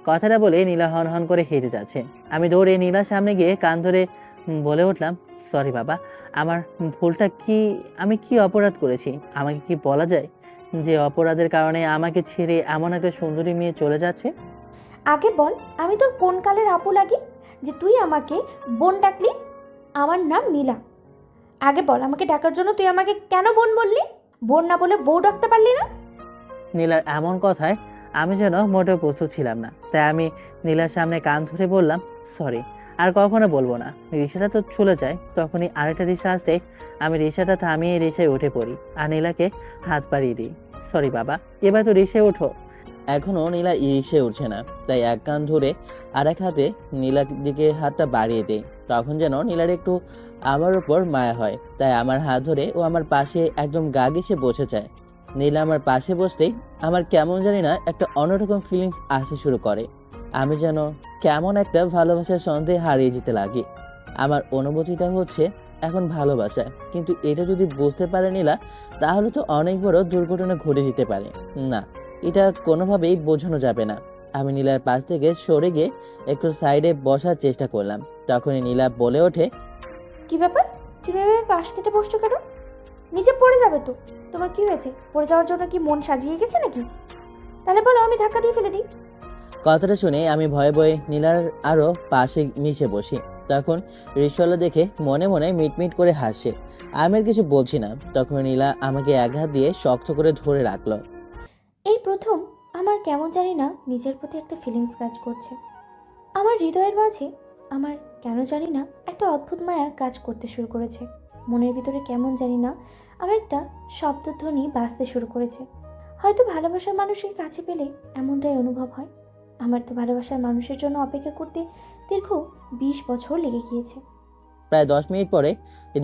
কথাটা বলে নীলা হন হন করে হেঁটে যাচ্ছে। আমি দৌড়ে নীলার সামনে গিয়ে কান ধরে বলে উঠলাম, সরি বাবা, আমার ভুলটা কি? আমি কি অপরাধ করেছি? আমাকে কি বলা যায় যে অপরাধের কারণে আমাকে ছেড়ে এমন একটা সুন্দরী মেয়ে চলে যাচ্ছে? আগে বল, আমি তোর কোন কালের আপু লাগি যে তুই আমাকে বোন ডাকলি? আমার নাম নীলা। আগে বল, আমাকে ডাকার জন্য তুই আমাকে কেন বোন বললি? বোন না বলে বউ ডাকতে পারলি না? নীলার এমন কথায় আমি যেন মোটেও প্রস্তুত ছিলাম না। তাই আমি নীলার সামনে কান ধরে বললাম, সরি, আর কখনো বলবো না। রিক্সাটা তো চলে যায়। তখনই আরেকটা রিক্সা আসতে আমি রিক্সাটা থামিয়ে রিক্সায় উঠে পড়ি আর নীলাকে হাত বাড়িয়ে দিই। সরি বাবা, এবার তো রিক্সায় ওঠো। এখনও নীলা রিক্সায় উঠছে না, তাই এক কান ধরে আর এক হাতে নীলার দিকে হাতটা বাড়িয়ে দিই। তখন যেন নীলার একটু আমার উপর মায়া হয়, তাই আমার হাত ধরে ও আমার পাশে একদম গা ঘেঁষে বসে যায়। নীলা আমার পাশে বসতেই আমার কেমন জানি না একটা অন্যরকম ফিলিংস আসতে শুরু করে। আমি যেন কেমন একটা ভালোবাসার সন্দেহে হারিয়ে যেতে লাগি। আমার অনুভূতিটা হচ্ছে এখন ভালোবাসা, কিন্তু এটা যদি বুঝতে পারে নীলা, তাহলে তো অনেক বড় দুর্ঘটনা ঘটে যেতে পারে। না, এটা কোনোভাবেই বোঝানো যাবে না। আমি নীলার পাশ থেকে সরে গিয়ে একটু সাইডে বসার চেষ্টা করলাম। তখনই নীলা বলে ওঠে, কি ব্যাপার, তুমি এভাবে পাশ কেটে বসছো কেন? নিচে পড়ে যাবে তো। তোমার কি হয়েছে? পড়ে যাওয়ার জন্য কি মন সাজিয়ে গেছে নাকি? তাহলে বলো, আমি ধাক্কা দিয়ে ফেলে দিই। কথাটা শুনে আমি ভয়ে ভয়ে নীলার আরও পাশে মিশে বসি। তখন রিক্সাওয়ালা দেখে মনে মনে মিটমিট করে হাসে। আমি আর কিছু বলছি না। তখন নীলা আমাকে এক হাত দিয়ে শক্ত করে ধরে রাখলো। এই প্রথম আমার কেমন জানি না নিজের প্রতি একটা ফিলিংস কাজ করছে। আমার হৃদয়ের মাঝে আমার কেন জানি না একটা অদ্ভুত মায়া কাজ করতে শুরু করেছে। মনের ভিতরে কেমন জানি না আমার একটা শব্দধ্বনি বাজতে শুরু করেছে। হয়তো ভালোবাসার মানুষকে কাছে পেলে এমনটাই অনুভব হয়। আমার তো ভালোবাসার মানুষের জন্য অপেক্ষা করতে দীর্ঘ 20 বছর লেগে গিয়েছে। প্রায় 10 মিনিট পরে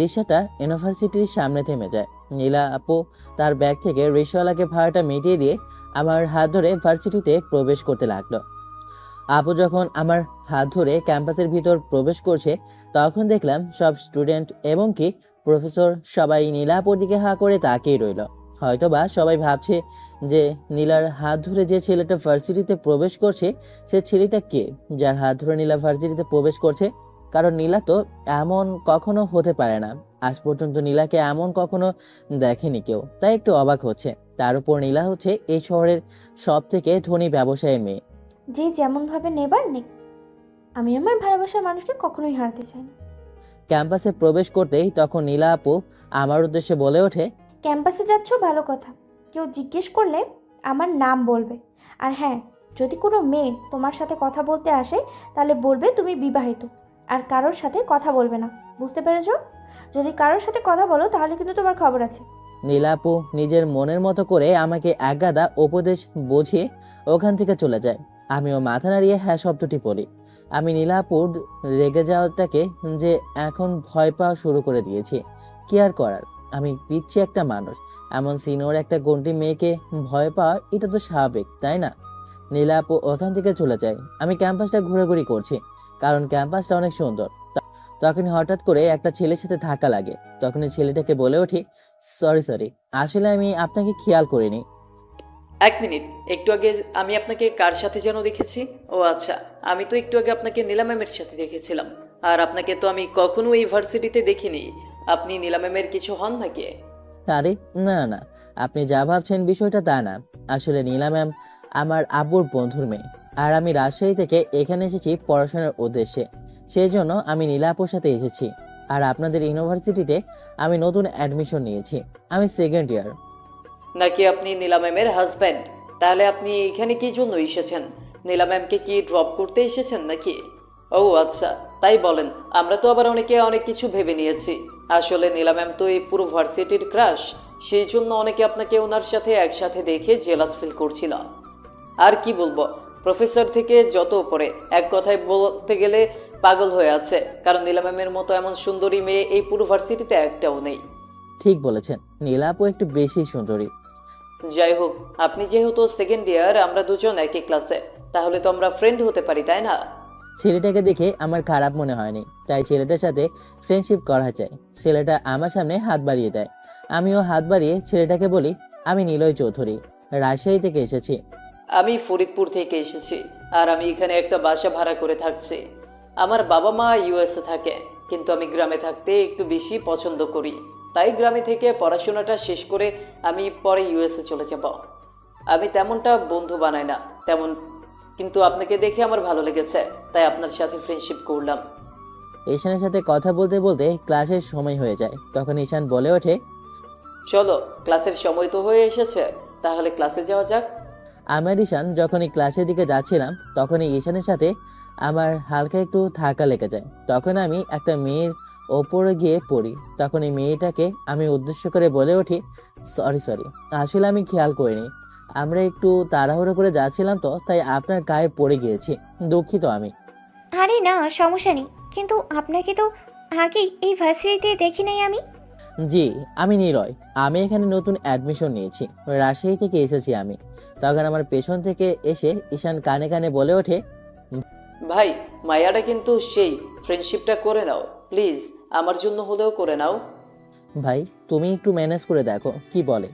রিক্সাটা ইউনিভার্সিটির সামনে থেমে যায়। নীলা আপু তার ব্যাগ থেকে রিক্সাওয়ালাকে ভাড়াটা মিটিয়ে দিয়ে আমার হাত ধরে ভার্সিটিতে প্রবেশ করতে লাগলো। আপু যখন আমার হাত ধরে ক্যাম্পাসের ভিতর প্রবেশ করছে তখন দেখলাম সব স্টুডেন্ট এবং কি প্রফেসর সবাই নীলা আপুর দিকে হাঁ করে তাকিয়ে রইল। হয়তোবা সবাই ভাবছে যে নীলার হাত ধরে যে ছেলেটা ভার্সিটিতে প্রবেশ করছে সে ছেলেটা কে, যার হাত ধরে নীলা ভার্সিটিতে প্রবেশ করছে। কারণ নীলা তো এমন কখনো হতে পারে না। আজ পর্যন্ত নীলাকে এমন কখনো দেখেনি কেউ, তাই একটু অবাক হচ্ছে। তার উপর নীলা হচ্ছে এই শহরের সব থেকে ধনী ব্যবসায়ীর মেয়ে। যে যেমনভাবে নেবার নেই, আমি আমার ভালোবাসার মানুষকে কখনোই হারাতে চাই না। ক্যাম্পাসে প্রবেশ করতেই তখন নীলা আপু আমার উদ্দেশ্যে বলে ওঠে, ক্যাম্পাসে যাচ্ছ ভালো কথা, কেউ জিজ্ঞেস করলে আমার নাম বলবে। আর হ্যাঁ, যদি কোনো মেয়ে তোমার সাথে কথা বলতে আসে তাহলে বলবে তুমি বিবাহিত, আর কারোর সাথে কথা বলবে না। বুঝতে পেরেছো? যদি কারোর সাথে কথা বলো তাহলে কিন্তু তোমার খবর আছে। নীলা আপু নিজের মনের মতো করে আমাকে একগাদা উপদেশ বুঝিয়ে ওখান থেকে চলে যায়। আমিও মাথা নাড়িয়ে হ্যাঁ শব্দটি বলি। আমি নীলা আপুর রেগে যাওয়াটাকে যে এখন ভয় পাওয়া শুরু করে দিয়েছি। কি আর করার, আমি পিচ্ছি একটা মানুষ। এমন সিনিয়র একটা গন্ডি মেয়েকে ভয় পাওয়া এটা তো স্বাভাবিক, তাই না? নীলা আপু ওখান থেকে চলে যায়। আমি ক্যাম্পাসটা ঘোরাঘুরি করছি, কারণ ক্যাম্পাসটা অনেক সুন্দর। তখনই হঠাৎ করে একটা ছেলের সাথে ধাক্কা লাগে। তখনই ছেলেটাকে বলে উঠি, সরি, আসলে আমি আপনাকে খেয়াল করিনি। এক মিনিট, একটু আগে আমি আপনাকে কার সাথে যেন দেখেছি? ও আচ্ছা, আমি তো একটু আগে আপনাকে নীলা ম্যামের সাথে দেখেছিলাম। আর আপনাকে তো আমি কখনো এই ভার্সিটিতে দেখিনি। আপনি নীলা ম্যামের কিছু হন নাকি? আরে না, আপনি যা ভাবছেন বিষয়টা তা না। আসলে নীলা ম্যাম আমার আব্বুর বন্ধুর মেয়ে। আর আমি রাজশাহী থেকে এখানে এসেছি পড়াশোনার উদ্দেশ্যে। সেই জন্য আমি নীলা আপুর সাথে এসেছি। আর আপনাদের ইউনিভার্সিটিতে আমি নতুন অ্যাডমিশন নিয়েছি। আমি সেকেন্ড ইয়ার। নাকি আপনি নীলা ম্যামের হাজব্যান্ড? তাহলে আপনি এখানে কি জন্য এসেছেন? নীলা ম্যামকে কি ড্রপ করতে এসেছেন নাকি? ও আচ্ছা, তাই বলেন। আমরা তো আবার অনেকে অনেক কিছু ভেবে নিয়েছি। আসলে নীলা ম্যাম তো এই পুরো ভার্সিটির ক্রাশ। সেই জন্য অনেকে আপনাকে ওনার সাথে একসাথে দেখে জেলাস ফিল করছিল। আর কি বলবো, প্রফেসর থেকে যত উপরে, এক কথায় বলতে গেলে পাগল হয়ে আছে। কারণ নীলা ম্যামের মতো এমন সুন্দরী মেয়ে এই পুরো ভার্সিটিতে একটাও নেই। ঠিক বলেছেন, নীলা আপু একটু বেশি সুন্দরী। যাই হোক, আপনি যেহেতু সেকেন্ড ইয়ার, আমরা দুজন একই ক্লাসে, তাহলে তো আমরা ফ্রেন্ড হতে পারি, তাই না? ছেলেটাকে দেখে আমার খারাপ মনে হয়নি, তাই ছেলেটার সাথে ফ্রেন্ডশিপ করা চাই। ছেলেটা আমার সামনে হাত বাড়িয়ে দেয়। আমিও হাত বাড়িয়ে ছেলেটাকে বলি, আমি নিলয় চৌধুরী, রাজশাহী থেকে এসেছি। আমি ফরিদপুর থেকে এসেছি, আর আমি এখানে একটা বাসা ভাড়া করে থাকছি। আমার বাবা মা ইউএসএ থাকে, কিন্তু আমি গ্রামে থাকতে একটু বেশি পছন্দ করি। তাই গ্রামে থেকে পড়াশোনাটা শেষ করে আমি পরে ইউএসএ চলে যাব। আমি তেমনটা বন্ধু বানাই না তেমন, কিন্তু আপনাকে দেখে আমার ভালো লেগেছে, তাই আপনার সাথে ফ্রেন্ডশিপ করলাম। ঈশানের সাথে কথা বলতে বলতে ক্লাসের সময় হয়ে যায়। তখন ঈশান বলে ওঠে, চলো, ক্লাসের সময় তো হয়ে এসেছে, তাহলে ক্লাসে যাওয়া যাক। আমি আর ঈশান যখনই ক্লাসের দিকে যাচ্ছিলাম তখনই ঈশানের সাথে আমার হালকা একটু ধাক্কা লেগে যায়। তখন আমি একটা মেয়ের ওপরে গিয়ে পড়ি। তখন এই মেয়েটাকে আমি উদ্দেশ্য করে বলে উঠি, সরি, আসলে আমি খেয়াল করিনি। আমরা একটু তাড়াহুড়ো করে যাচ্ছিলাম তো, তাই আপনার গায়ে পড়ে গিয়েছি, দুঃখিত আমি। আরে না, সমস্যা নেই। কিন্তু আপনাকে তো আগেই এই ভার্সিটিতে দেখি নাই আমি। জি, আমি নিলয়। আমি এখানে নতুন অ্যাডমিশন নিয়েছি, রাজশাহী থেকে এসেছি আমি। তখন আমার পেছন থেকে এসে ঈশান কানে কানে বলে ওঠে, ভাই, মায়াটা কিন্তু সেই, ফ্রেন্ডশিপটা করে নাও প্লিজ, আমার জন্য হলেও করে নাও। ভাই তুমি একটু ম্যানেজ করে দেখো কি বলে।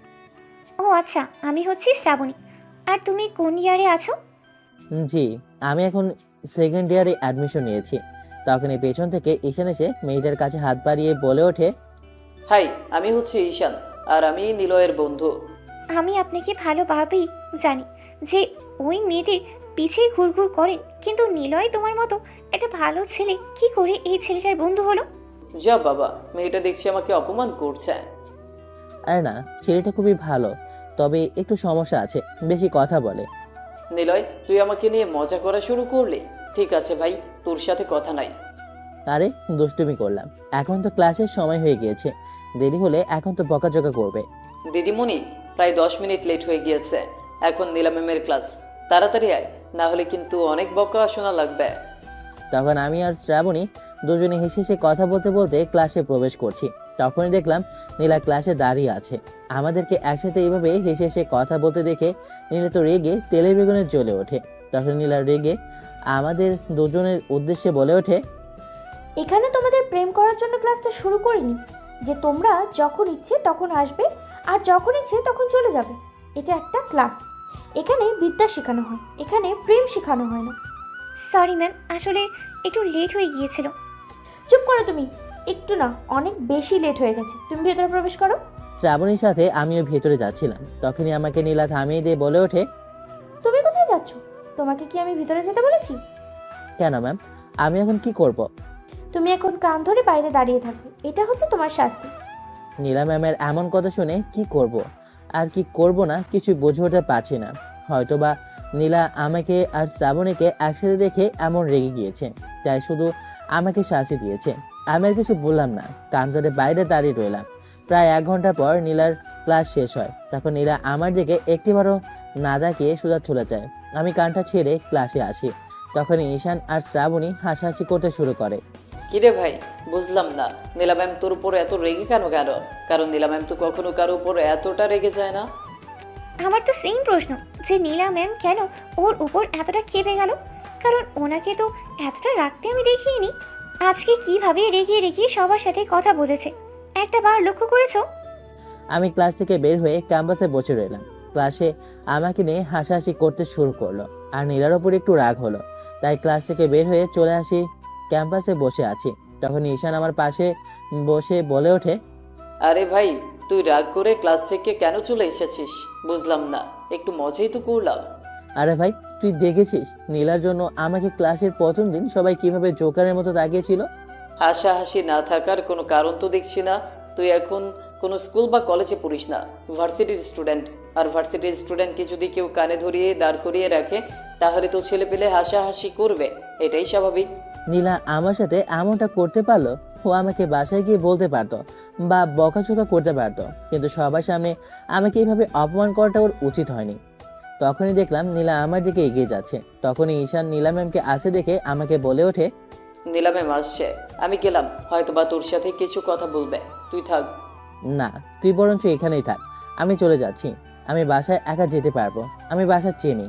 ও আচ্ছা, আমি হচ্ছি শ্রাবণী। আর তুমি কোন ইয়ারে আছো? জি, আমি এখন সেকেন্ড ইয়ারে অ্যাডমিশন নিয়েছি। তখন এই পেছন থেকে ঈশান এসে মেয়েটার কাছে হাত বাড়িয়ে বলে ওঠে, হাই, আমি হচ্ছি ঈশান, আর আমি নিলয়ের বন্ধু। আমি আপনাকে ভালোভাবেই জানি যে ওই মেয়েদের পিছিয়ে ঘুরঘুর করেন, কিন্তু নিলয় তোমার মতো একটা ভালো ছেলে কি করে এই ছেলেটার বন্ধু হলো? যা বাবা, মেয়েটা দেখছি আমাকে অপমান করছে। আরে না, ছেলেটা খুবই ভালো, তবে একটু সমস্যা আছে, বেশি কথা বলে। নিলয়, তুই আমাকে নিয়ে মজা করা শুরু করলি? ঠিক আছে ভাই, তোর সাথে কথা নাই। আরে দুষ্টুমি করলাম, এখন তো ক্লাসের সময় হয়ে গিয়েছে, দেরি হলে এখন তো বকাঝকা করবে। দিদিমণি, প্রায় 10 মিনিট লেট হয়ে গিয়েছে, এখন নীলা ম্যামের ক্লাস, তাড়াতাড়ি আয়, না হলে কিন্তু অনেক বকা শোনা লাগবে। তখন আমি আর শ্রাবণী দুজনে হেসে হেসে কথা বলতে বলতে ক্লাসে প্রবেশ করছি। তখনই দেখলাম নীলা ক্লাসে দাঁড়িয়ে আছে। আমাদেরকে একসাথে এইভাবে হেসে হেসে কথা বলতে দেখে নীলা তো রেগে তেলে বেগুনে জ্বলে ওঠে। তখন নীলা রেগে আমাদের দুজনের উদ্দেশ্যে বলে ওঠে, এখানে তোমাদের প্রেম করার জন্য ক্লাসটা শুরু করিনি যে তোমরা যখন ইচ্ছে তখন আসবে আর যখন ইচ্ছে তখন চলে যাবে। এটা একটা ক্লাস, এখানে বিদ্যা শেখানো হয়, এখানে প্রেম শেখানো হয় না। সরি ম্যাম, আসলে একটু লেট হয়ে গিয়েছিল। চুপ করো তুমি, একটু না অনেক বেশি লেট হয়ে গেছে, তুমি ভেতরে প্রবেশ করো। শ্রাবণীর সাথে আমিও ভেতরে যাচ্ছিলাম। তখনই আমাকে নীলা থামিয়ে দিয়ে বলে ওঠে, তুমি কোথায় যাচ্ছ? তোমাকে কি আমি ভিতরে যেতে বলেছি? কেন ম্যাম, আমি এখন কি করব? তুমি এখন কান ধরে বাইরে দাঁড়িয়ে থাকবে, এটা হচ্ছে তোমার শাস্তি। নীলা ম্যামের এমন কথা শুনে কি করব আর কি করব না কিছু বুঝে উঠতে পারছি না। হয়তোবা নীলা আমাকে আর শ্রাবণীকে একসাথে দেখে এমন রেগে গিয়েছে, তাই শুধু আমাকে শাস্তি দিয়েছে। আমি আর কিছু বললাম না, কান ধরে বাইরে দাঁড়িয়ে রইলাম। প্রায় 1 ঘন্টা পর নীলার ক্লাস শেষ হয়। তখন নীলা আমার দিকে একটিবারও না তাকিয়ে সোজা চলে যায়। আমি কানটা ছেড়ে ক্লাসে আসি। তখন ঈশান আর শ্রাবণী হাসাহাসি করতে শুরু করে। কিরে ভাই, বুঝলাম না, নীলা ম্যাম তোর উপর এত রেগে কেন? কারণ নীলা ম্যাম তো কখনো কারো উপর এতটা রেগে যায় না। আমার তো সেম প্রশ্ন যে নীলা ম্যাম কেন ওর উপর এতটা ক্ষেপে গেল, কারণ ওনাকে তো এতটা রাখতে আমি দেখিনি। আজকে কিভাবে রেগে রেগে সবার সাথে কথা বলেছে একটা বার লক্ষ্য করেছো? আমি ক্লাস থেকে বের হয়ে ক্যাম্পাসে বসে রইলাম। ক্লাসে আমাকে নিয়ে হাসাহাসি করতে শুরু করলো আর নীলার ওপর একটু রাগ হলো, তাই ক্লাস থেকে বের হয়ে চলে আসি। ক্যাম্পাসে বসে আছি, তখন ঈশান আমার পাশে বসে বলে ওঠে, আরে ভাই, তুই রাগ করে ক্লাস থেকে কেন চলে এসেছিস? বুঝলাম না, একটু মজাই তো করলাম। আরে ভাই, তুই দেখেছিস নীলার জন্য আমাকে ক্লাসের প্রথম দিন সবাই কিভাবে জোকারের মতো তাকিয়েছিল? হাসাহাসি না থাকার কোনো কারণ তো দেখছি না। তুই এখন কোনো স্কুল বা কলেজে পড়িস না, ভার্সিটির স্টুডেন্ট। আর ভার্সিটির স্টুডেন্টকে যদি কেউ কানে ধরিয়ে দাঁড় করিয়ে রাখে তাহলে তো ছেলে পেলে হাসাহাসি করবে, এটাই স্বাভাবিক। নীলা আমার সাথে এমনটা করতে পারলো? ও আমাকে বাসায় গিয়ে বলতে পারতো বা বকাঝকা করতে পারতো, কিন্তু সবার সামনে আমাকে এইভাবে অপমান করাটা ওর উচিত হয়নি। তখনই দেখলাম নীলা আমার দিকে এগিয়ে যাচ্ছে। তখনই ঈশান নীলা ম্যামকে আসে দেখে আমাকে বলে ওঠে, নীলা ম্যাম আসছে, আমি গেলাম, হয়তো বা তোর সাথে কিছু কথা বলবে, তুই থাক। না, তুই বরঞ্চ এখানেই থাক, আমি চলে যাচ্ছি। আমি বাসায় একা যেতে পারবো, আমি বাসা চিনি।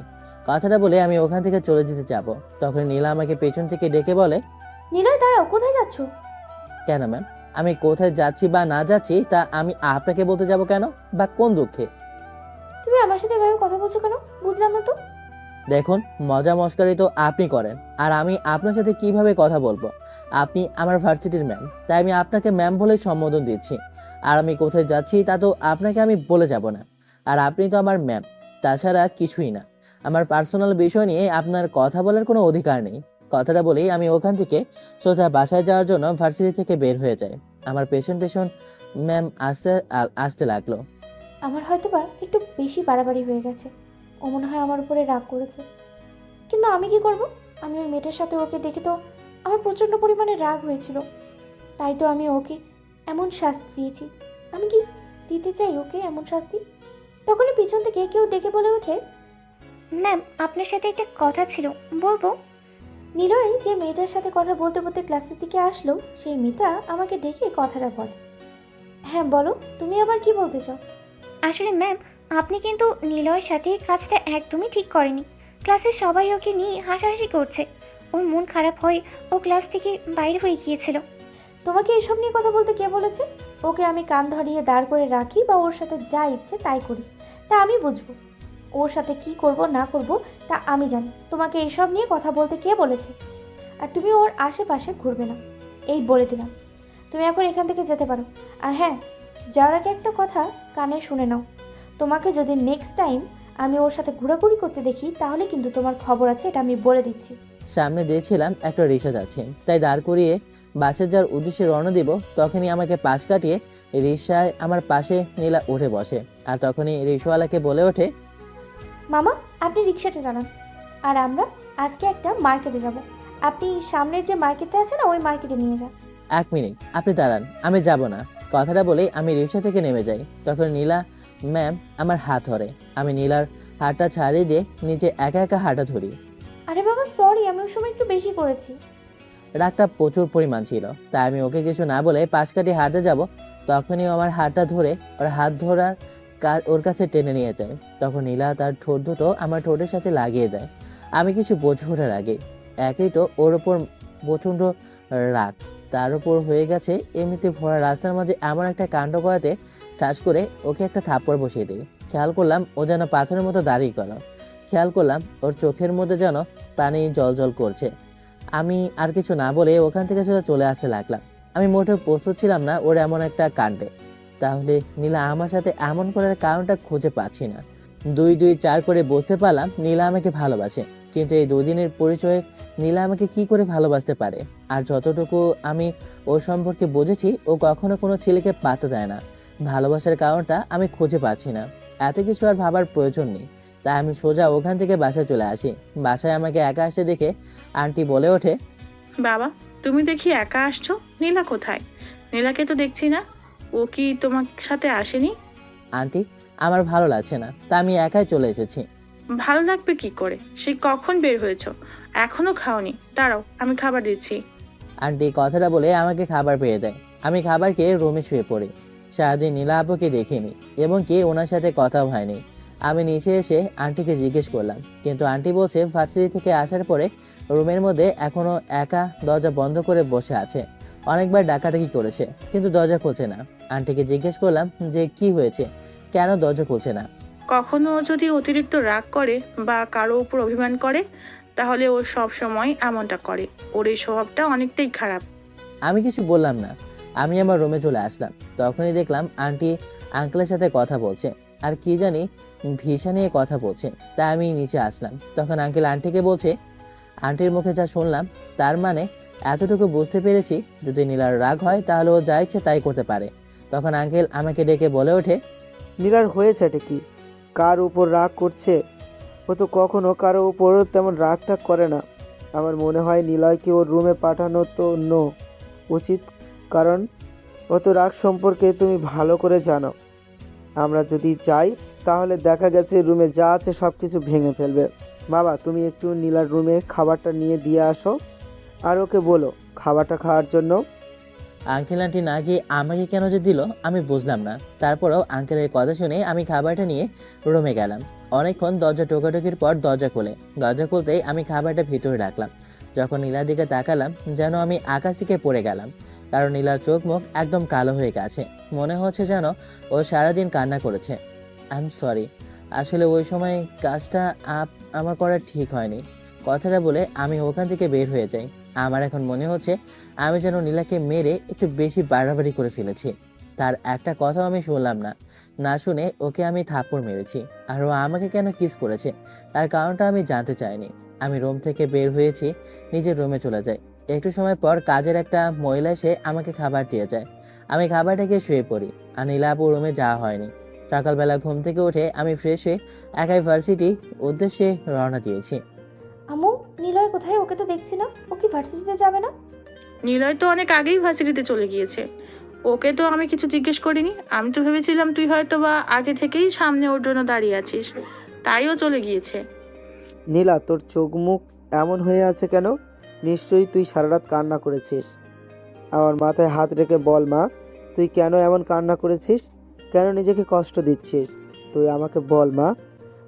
কথাটা বলে আমি ওখান থেকে চলে যেতে যাব। তখন নীলা আমাকে পেছন থেকে ডেকে বলে, নিলয় দাঁড়াও, কোথায় যাচ্ছ? কেন ম্যাম, আমি কোথায় যাচ্ছি বা না যাচ্ছি তা আমি আপনাকে বলতে যাব কেন, বা কোন দুঃখে? তুমি আমার সাথে এভাবে কথা বলছো কেন? বুঝলাম না তো। দেখুন, মজা মস্কারি তো আপনি করেন, আর আমি আপনার সাথে কিভাবে কথা বলবো? আপনি আমার ভার্সিটির ম্যাম, তাই আমি আপনাকে ম্যাম বলে সম্বোধন দিচ্ছি। আর আমি কোথায় যাচ্ছি তা তো আপনাকে আমি বলে যাব না। আর আপনি তো আমার ম্যাম, তাছাড়া কিছুই না। আমার পার্সোনাল বিষয় নিয়ে আপনার কথা বলার কোনো অধিকার নেই। কথাটা বলেই আমি ওখান থেকে সোজা বাসায় যাওয়ার জন্য ভার্সিটি থেকে বের হয়ে যাই। আমার পেছন পেছন ম্যাম আসতে লাগলো। আমার হয়তো বা একটু বেশি বাড়াবাড়ি হয়ে গেছে, ও মনে হয় আমার উপরে রাগ করেছে। কিন্তু আমি কি করব? আমি ওই মেয়েটার সাথে ওকে দেখে তো আমার প্রচণ্ড পরিমাণে রাগ হয়েছিল, তাই তো আমি ওকে এমন শাস্তি দিয়েছি। আমি কি দিতে চাই ওকে এমন শাস্তি? তখনই পিছন থেকে কেউ ডেকে বলে ওঠে, ম্যাম, আপনার সাথে একটা কথা ছিল, বলবো? নিলয় যে মেয়েটার সাথে কথা বলতে বলতে ক্লাসের দিকে আসলো, সেই মেয়েটা আমাকে ডেকে কথাটা বলে। হ্যাঁ বলো, তুমি আবার কি বলতে চাও? আসলে ম্যাম, আপনি কিন্তু নিলয়ের সাথে কাজটা একদমই ঠিক করেনি। ক্লাসের সবাই ওকে নিয়ে হাসাহাসি করছে, ওর মন খারাপ হয়ে ও ক্লাস থেকে বাইরে হয়ে গিয়েছিল। তোমাকে এসব নিয়ে কথা বলতে কে বলেছে? ওকে আমি কান ধরিয়ে দাঁড় করে রাখি বা ওর সাথে যা ইচ্ছে তাই করি, তা আমি বুঝবো। ওর সাথে কি করব না করব তা আমি জানি। তোমাকে এসব নিয়ে কথা বলতে কে বলেছে? আর তুমি ওর আশেপাশে ঘুরবে না, এই বলে দিলাম। তুমি এখন এখান থেকে যেতে পারো। আর হ্যাঁ, যাওয়ার আগে একটা কথা কানে শুনে নাও, তোমাকে যদি নেক্সট টাইম আমি ওর সাথে ঘোরাঘুরি করতে দেখি তাহলে কিন্তু তোমার খবর আছে, এটা আমি বলে দিচ্ছি। সামনে দিয়েছিলাম একটা রিক্সা যাচ্ছে, তাই দাঁড় করিয়ে বাসে যাওয়ার উদ্দেশ্যে রওনা দিব। তখনই আমাকে পাশ কাটিয়ে রিক্সায় আমার পাশে নীলা উঠে বসে, আর তখনই রিক্সাওয়ালাকে বলে ওঠে, মামা আপনি রিক্সাটা চালান, আর আমরা আজকে একটা মার্কেটে যাব। আপনি সামনের যে মার্কেটটা আছে না, ওই মার্কেটে নিয়ে যান। 1 মিনিট, আপনি দাঁড়ান, আমি যাব না। কথাটা বলে আমি রিক্সা থেকে নেমে যাই। তখন নীলা ম্যাম আমার হাত ধরে। আমি নীলার হাতটা ছাড়িয়ে দিয়ে নিচে একা একা হাঁটা ধরি। আরে বাবা সরি, আমি ওই সময় একটু বেশি করেছি। রাগটা প্রচুর পরিমাণ ছিল, তাই আমি ওকে কিছু না বলে পাশ কাটিয়ে হাঁটতে যাব। তখনই ও আমার হাতটা ধরে ওর হাত ধরার ওর কাছে টেনে নিয়ে যায়। তখন নীলা তার ঠোঁট দুটো আমার ঠোঁটের সাথে লাগিয়ে দেয়। আমি কিছু বোঝে ওঠার আগে একই তো ওর ওপর প্রচণ্ড রাগ, তার উপর হয়ে গেছে। এমনিতে ভরা রাস্তার মাঝে এমন একটা কাণ্ড করাতে ঠাস করে ওকে একটা থাপ্পড় বসিয়ে দিই। খেয়াল করলাম ও যেন পাথরের মতো দাঁড়িয়ে গেল। খেয়াল করলাম ওর চোখের মধ্যে যেন পানি জল জল করছে। আমি আর কিছু না বলে ওখান থেকে চলে আসতে লাগলাম। আমি মোটেও প্রস্তুত ছিলাম না ওর এমন একটা কাণ্ডে। তাহলে নীলা আমার সাথে এমন করার কারণটা খুঁজে পাচ্ছি না। 2-2-4 করে বুঝতে পারলাম নীলা আমাকে ভালোবাসে, কিন্তু এই 2 দিনের পরিচয়ে নীলা আমাকে কি করে ভালোবাসতে পারে? আর যতটুকু আমি ওর সম্পর্কে বুঝেছি, ও কখনো কোনো ছেলেকে পাত্তা দেয় না। ভালোবাসার কারণটা আমি খুঁজে পাচ্ছি না। এত কিছু আর ভাবার প্রয়োজন নেই, তাই আমি সোজা ওখান থেকে বাসায় চলে আসি। বাসায় আমাকে একা আসতে দেখে আন্টি বলে ওঠে, বাবা, তুমি দেখি একা আসছো, নীলা কোথায়? নীলাকে তো দেখছি না, ও কি তোমার সাথে আসেনি? আন্টি আমার ভালো লাগছে না, তা আমি একাই চলে এসেছি। ভালো লাগবে কি করে? সে কখন বের হয়েছো, এখনো খাওনি? দাঁড়াও, আমি খাবার দিচ্ছি। আন্টি কথাটা বলে আমাকে খাবার পেয়ে দেয়। আমি খাবার খেয়ে রুমে শুয়ে পড়ি। সারাদিন নীলা আপুকে দেখিনি এবং কি ওনার সাথে কথাও হয়নি। আমি নিচে এসে আন্টিকে জিজ্ঞেস করলাম, কিন্তু আন্টি বলছে ভার্সিটি থেকে আসার পরে রুমের মধ্যে এখনো একা দরজা বন্ধ করে বসে আছে। অনেকবার ডাকাডাকি করেছে কিন্তু দরজা খুলছে না। আন্টিকে জিজ্ঞেস করলাম যে কি হয়েছে, কেন দরজা খুলছে না। কখনো ও যদি অতিরিক্ত রাগ করে বা কারো উপর অভিমান করে, তাহলে ও সব সময় এমনটা করে। ওর এই স্বভাবটা অনেকটাই খারাপ। আমি কিছু বললাম না। আমি আমার রুমে চলে আসলাম। তখনই দেখলাম আন্টি আঙ্কেলের সাথে কথা বলছে, আর কি জানি ভিসা নিয়ে কথা বলছে। তাই আমি নিচে আসলাম। তখন আঙ্কেল আন্টিকে বলছে, আন্টির মুখে যা শুনলাম তার মানে এতটুকু বুঝতে পেরেছি, যদি নীলার রাগ হয় তাহলে ও যা ইচ্ছে তাই করতে পারে। তখন আঙ্কেল আমাকে ডেকে বলে ওঠে, নীলার হয়েছেটা কি? কার উপর রাগ করছে? ও তো কখনো কারো উপর তেমন রাগটা করে না। আমার মনে হয় নীলয়কে ওর রুমে পাঠানো তো উচিত, কারণ ও তো রাগ সম্পর্কে তুমি ভালো করে জানো। আমরা যদি যাই তাহলে দেখা গেছে রুমে যা আছে সব কিছু ভেঙে ফেলবে। বাবা তুমি একটু নীলার রুমে খাবারটা নিয়ে দিয়ে আসো, আর ওকে বলো খাবারটা খাওয়ার জন্য। আঙ্কেল আন্টি না গিয়ে আমাকে কেন যে দিল আমি বুঝলাম না। তারপরেও আঙ্কেলের কথা শুনে আমি খাবারটা নিয়ে রুমে গেলাম। অনেকক্ষণ দরজা টোকাটুকির পর দরজা খুলে। দরজা খুলতেই আমি খাবারটা ভিতরে রাখলাম। যখন নীলার দিকে তাকালাম যেন আমি আকাশ থেকে পড়ে গেলাম, কারণ নীলার চোখ মুখ একদম কালো হয়ে গেছে। মনে হচ্ছে যেন ও সারাদিন কান্না করেছে। আই এম সরি, আসলে ওই সময় কাজটা আমার করা ঠিক হয়নি। কথাটা বলে আমি ওখান থেকে বের হয়ে যাই। আমার এখন মনে হচ্ছে আমি যেন নীলাকে মেরে একটু বেশি বাড়াবাড়ি করে ফেলেছি। তার একটা কথাও আমি শুনলাম না। না শুনে ওকে আমি থাপ্পড় মেরেছি। আর ও আমাকে কেন কিস করেছে তার কারণটা আমি জানতে চাইনি। আমি রুম থেকে বের হয়েছি, নিজের রুমে চলে যাই। একটু সময় পর কাজের একটা মহিলা এসে আমাকে খাবার দিয়ে যায়। আমি খাবারটা খেয়ে শুয়ে পড়ি। আর নীলা আপু রুমে যাওয়া হয়নি। সকালবেলা ঘুম থেকে উঠে আমি ফ্রেশ হয়ে একাই ভার্সিটি উদ্দেশ্যে রওনা দিয়েছি। আম্মু নিলয় কোথায়? ওকে তো দেখছি না। ও কি ভার্সিটিতে যাবে না? নিলয় তো অনেক আগেই ভার্সিটিতে চলে গিয়েছে। ওকে তো আমি কিছু জিজ্ঞেস করিনি। আমি তো ভেবেছিলাম তুই হয়তো বা আগে থেকেই সামনে ওর জন্য দাঁড়িয়ে আছিস, তাইও চলে গিয়েছে। নীলা তোর চোখ মুখ এমন হয়ে আছে কেন? নিশ্চয়ই তুই সারা রাত কান্না করেছিস। আমার মাথায় হাত রেখে বল মা, তুই কেন এমন কান্না করেছিস? কেন নিজেকে কষ্ট দিচ্ছিস? তুই আমাকে বল মা,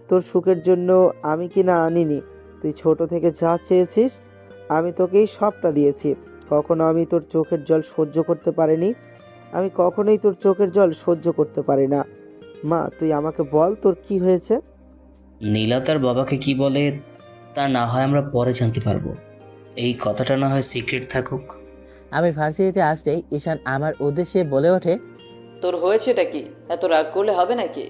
তোর সুখের জন্য আমি কি না আনিনি? তুই ছোট থেকে যা চেয়েছিস আমি তোকেই সবটা দিয়েছি। কখনো আমি তোর চোখের জল সহ্য করতে পারিনি। আমি কখনোই তোর চোখের জল সহ্য করতে পারি না। মা তুই আমাকে বল তোর কি হয়েছে? নীলা তার বাবাকে কি বলে তা না হয় আমরা পরে জানতে পারবো। এই কথাটা না হয় সিক্রেট থাকুক। আমি ভার্সিটিতে আসতেই ঈশান আমার উদ্দেশ্যে বলে ওঠে, তোর হয়েছেটা কি? এত রাগ করলে হবে নাকি?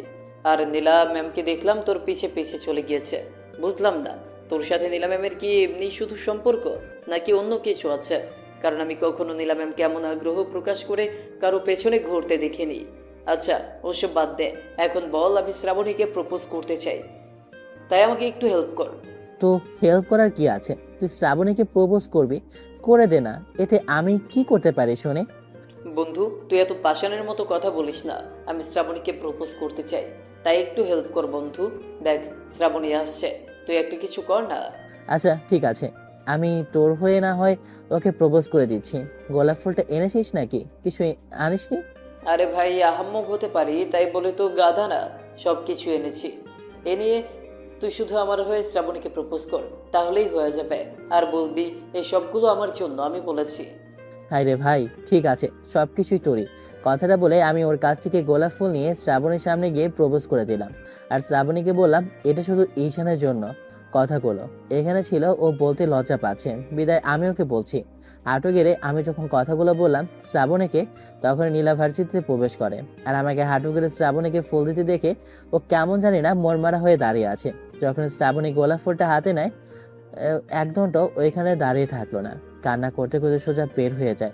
আর নীলা ম্যামকে দেখলাম তোর পিছে পিছে চলে গিয়েছে। বুঝলাম না তোর সাথে নীলা ম্যামের কি এমনি শুধু সম্পর্ক, নাকি অন্য কিছু আছে? কারণ আমি কখনো নীলা ম্যামকে এমন আগ্রহ প্রকাশ করে কারো পেছনে ঘুরতে দেখিনি। আচ্ছা ওসব বাদ দে, এখন বল, আমি শ্রাবণীকে প্রপোজ করতে চাই, তাই আমাকে একটু হেল্প কর। তো হেল্প করার কি আছে? তুই শ্রাবণীকে প্রপোজ করবি, করে দে না, এতে আমি কি করতে পারি শুনে? বন্ধু তুই এত পাষাণের মতো কথা বলিস না। আমি শ্রাবণীকে প্রপোজ করতে চাই, তাই একটু হেল্প কর বন্ধু। দেখ শ্রাবণী আসছে, তুই একটু কিছু কর না। আচ্ছা ঠিক আছে, আমি তোর হয়ে না হয় ওকে প্রপোজ করে দিচ্ছি। গোলাপ ফুলটা এনেছিস নাকি? কিছু আনিসনি? আরে ভাই, আহাম্মক হতে পারি তাই বলে তো গাধা না, সব কিছু এনেছি। এ নিয়ে তুই শুধু আমার হয়ে শ্রাবণীকে প্রপোজ কর, তাহলেই হয়ে যাবে। আর বলবি এই সবগুলো আমার জন্য, আমি বলেছি। হাই রে ভাই, ঠিক আছে, সব কিছুই তোরই। কথাটা বলে আমি ওর কাছ থেকে গোলাপ ফুল নিয়ে শ্রাবণীর সামনে গিয়ে প্রপোজ করে দিলাম। আর শ্রাবণীকে বললাম এটা শুধু ঈশানের জন্য। কথাগুলো এখানে ছিল, ও বলতে লজ্জা পাচ্ছে, বিদায় আমি ওকে বলছি। হাঁটু গেড়ে আমি যখন কথাগুলো বললাম শ্রাবণীকে, তখন নীলা ভার্সিটিতে প্রবেশ করে। আর আমাকে হাঁটু গেড়ে শ্রাবণীকে ফুল দিতে দেখে ও কেমন জানি না মনমারা হয়ে দাঁড়িয়ে আছে। যখন শ্রাবণী গোলাপ ফুলটা হাতে নেয়, এক ঘন্টা ওইখানে দাঁড়িয়ে থাকলো না, কান্না করতে করতে সোজা বের হয়ে যায়।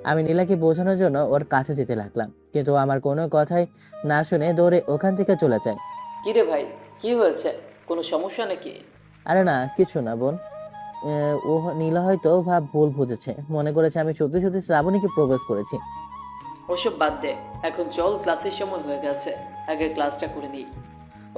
আমি নীলাকে বোঝানোর জন্য ওর কাছে যেতে লাগলাম, কিন্তু আমার কোনো কথাই না শুনে দৌড়ে ওখান থেকে চলে যায়। কি রে ভাই, কি হয়েছে? কোনো সমস্যা নাকি? আরে না, কিছু না বোন। ও নীলা হয়তো ভুল বুঝেছে, মনে করেছে আমি সত্যি সত্যি শ্রাবণীকে প্রপোজ করেছি। ওসব বাদ দে, এখন চল, ক্লাসের সময় হয়ে গেছে, আগে ক্লাসটা করে নিই।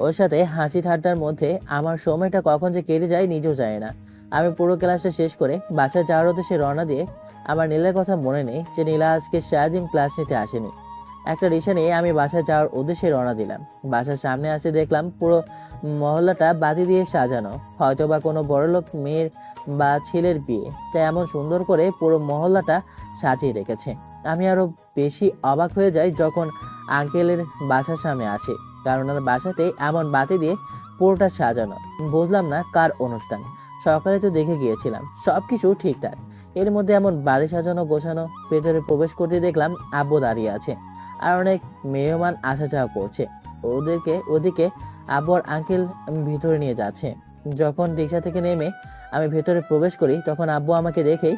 ওর সাথে হাসি ঠাট্টার মধ্যে আমার সময়টা কখন যে কেটে যায় নিজেও যায় না। আমি পুরো ক্লাসটা শেষ করে বাসায় যাওয়ার উদ্দেশ্যে রওনা দিয়ে আমার নীলার কথা মনে নেই যে নীলা আজকে সারাদিন ক্লাস নিতে আসেনি। একটা রিক্সা নিয়ে আমি বাসায় যাওয়ার উদ্দেশ্যে রওনা দিলাম। বাসার সামনে আসে দেখলাম পুরো মহল্লাটা বাতি দিয়ে সাজানো, হয়তো বা কোনো বড়লোক মেয়ের বা ছেলের বিয়ে, তাই এমন সুন্দর করে পুরো মহল্লাটা সাজিয়ে রেখেছে। আমি আরও বেশি অবাক হয়ে যাই যখন আঙ্কেলের বাসার সামনে আসে, কারণ ওনার বাসাতে এমন বাতি দিয়ে পুরোটা সাজানো। বুঝলাম না কার অনুষ্ঠান, সকালে তো দেখে গিয়েছিলাম সব কিছু ঠিকঠাক, এর মধ্যে এমন বাড়ি সাজানো গোছানো। ভেতরে প্রবেশ করতে দেখলাম আব্বু দাঁড়িয়ে আছে আর অনেক মেহমান আসা যাওয়া করছে। ওদিকে আব্বু আর আঙ্কেল ভিতরে নিয়ে যাচ্ছে। যখন রিক্সা থেকে নেমে আমি ভেতরে প্রবেশ করি, তখন আব্বু আমাকে দেখেই,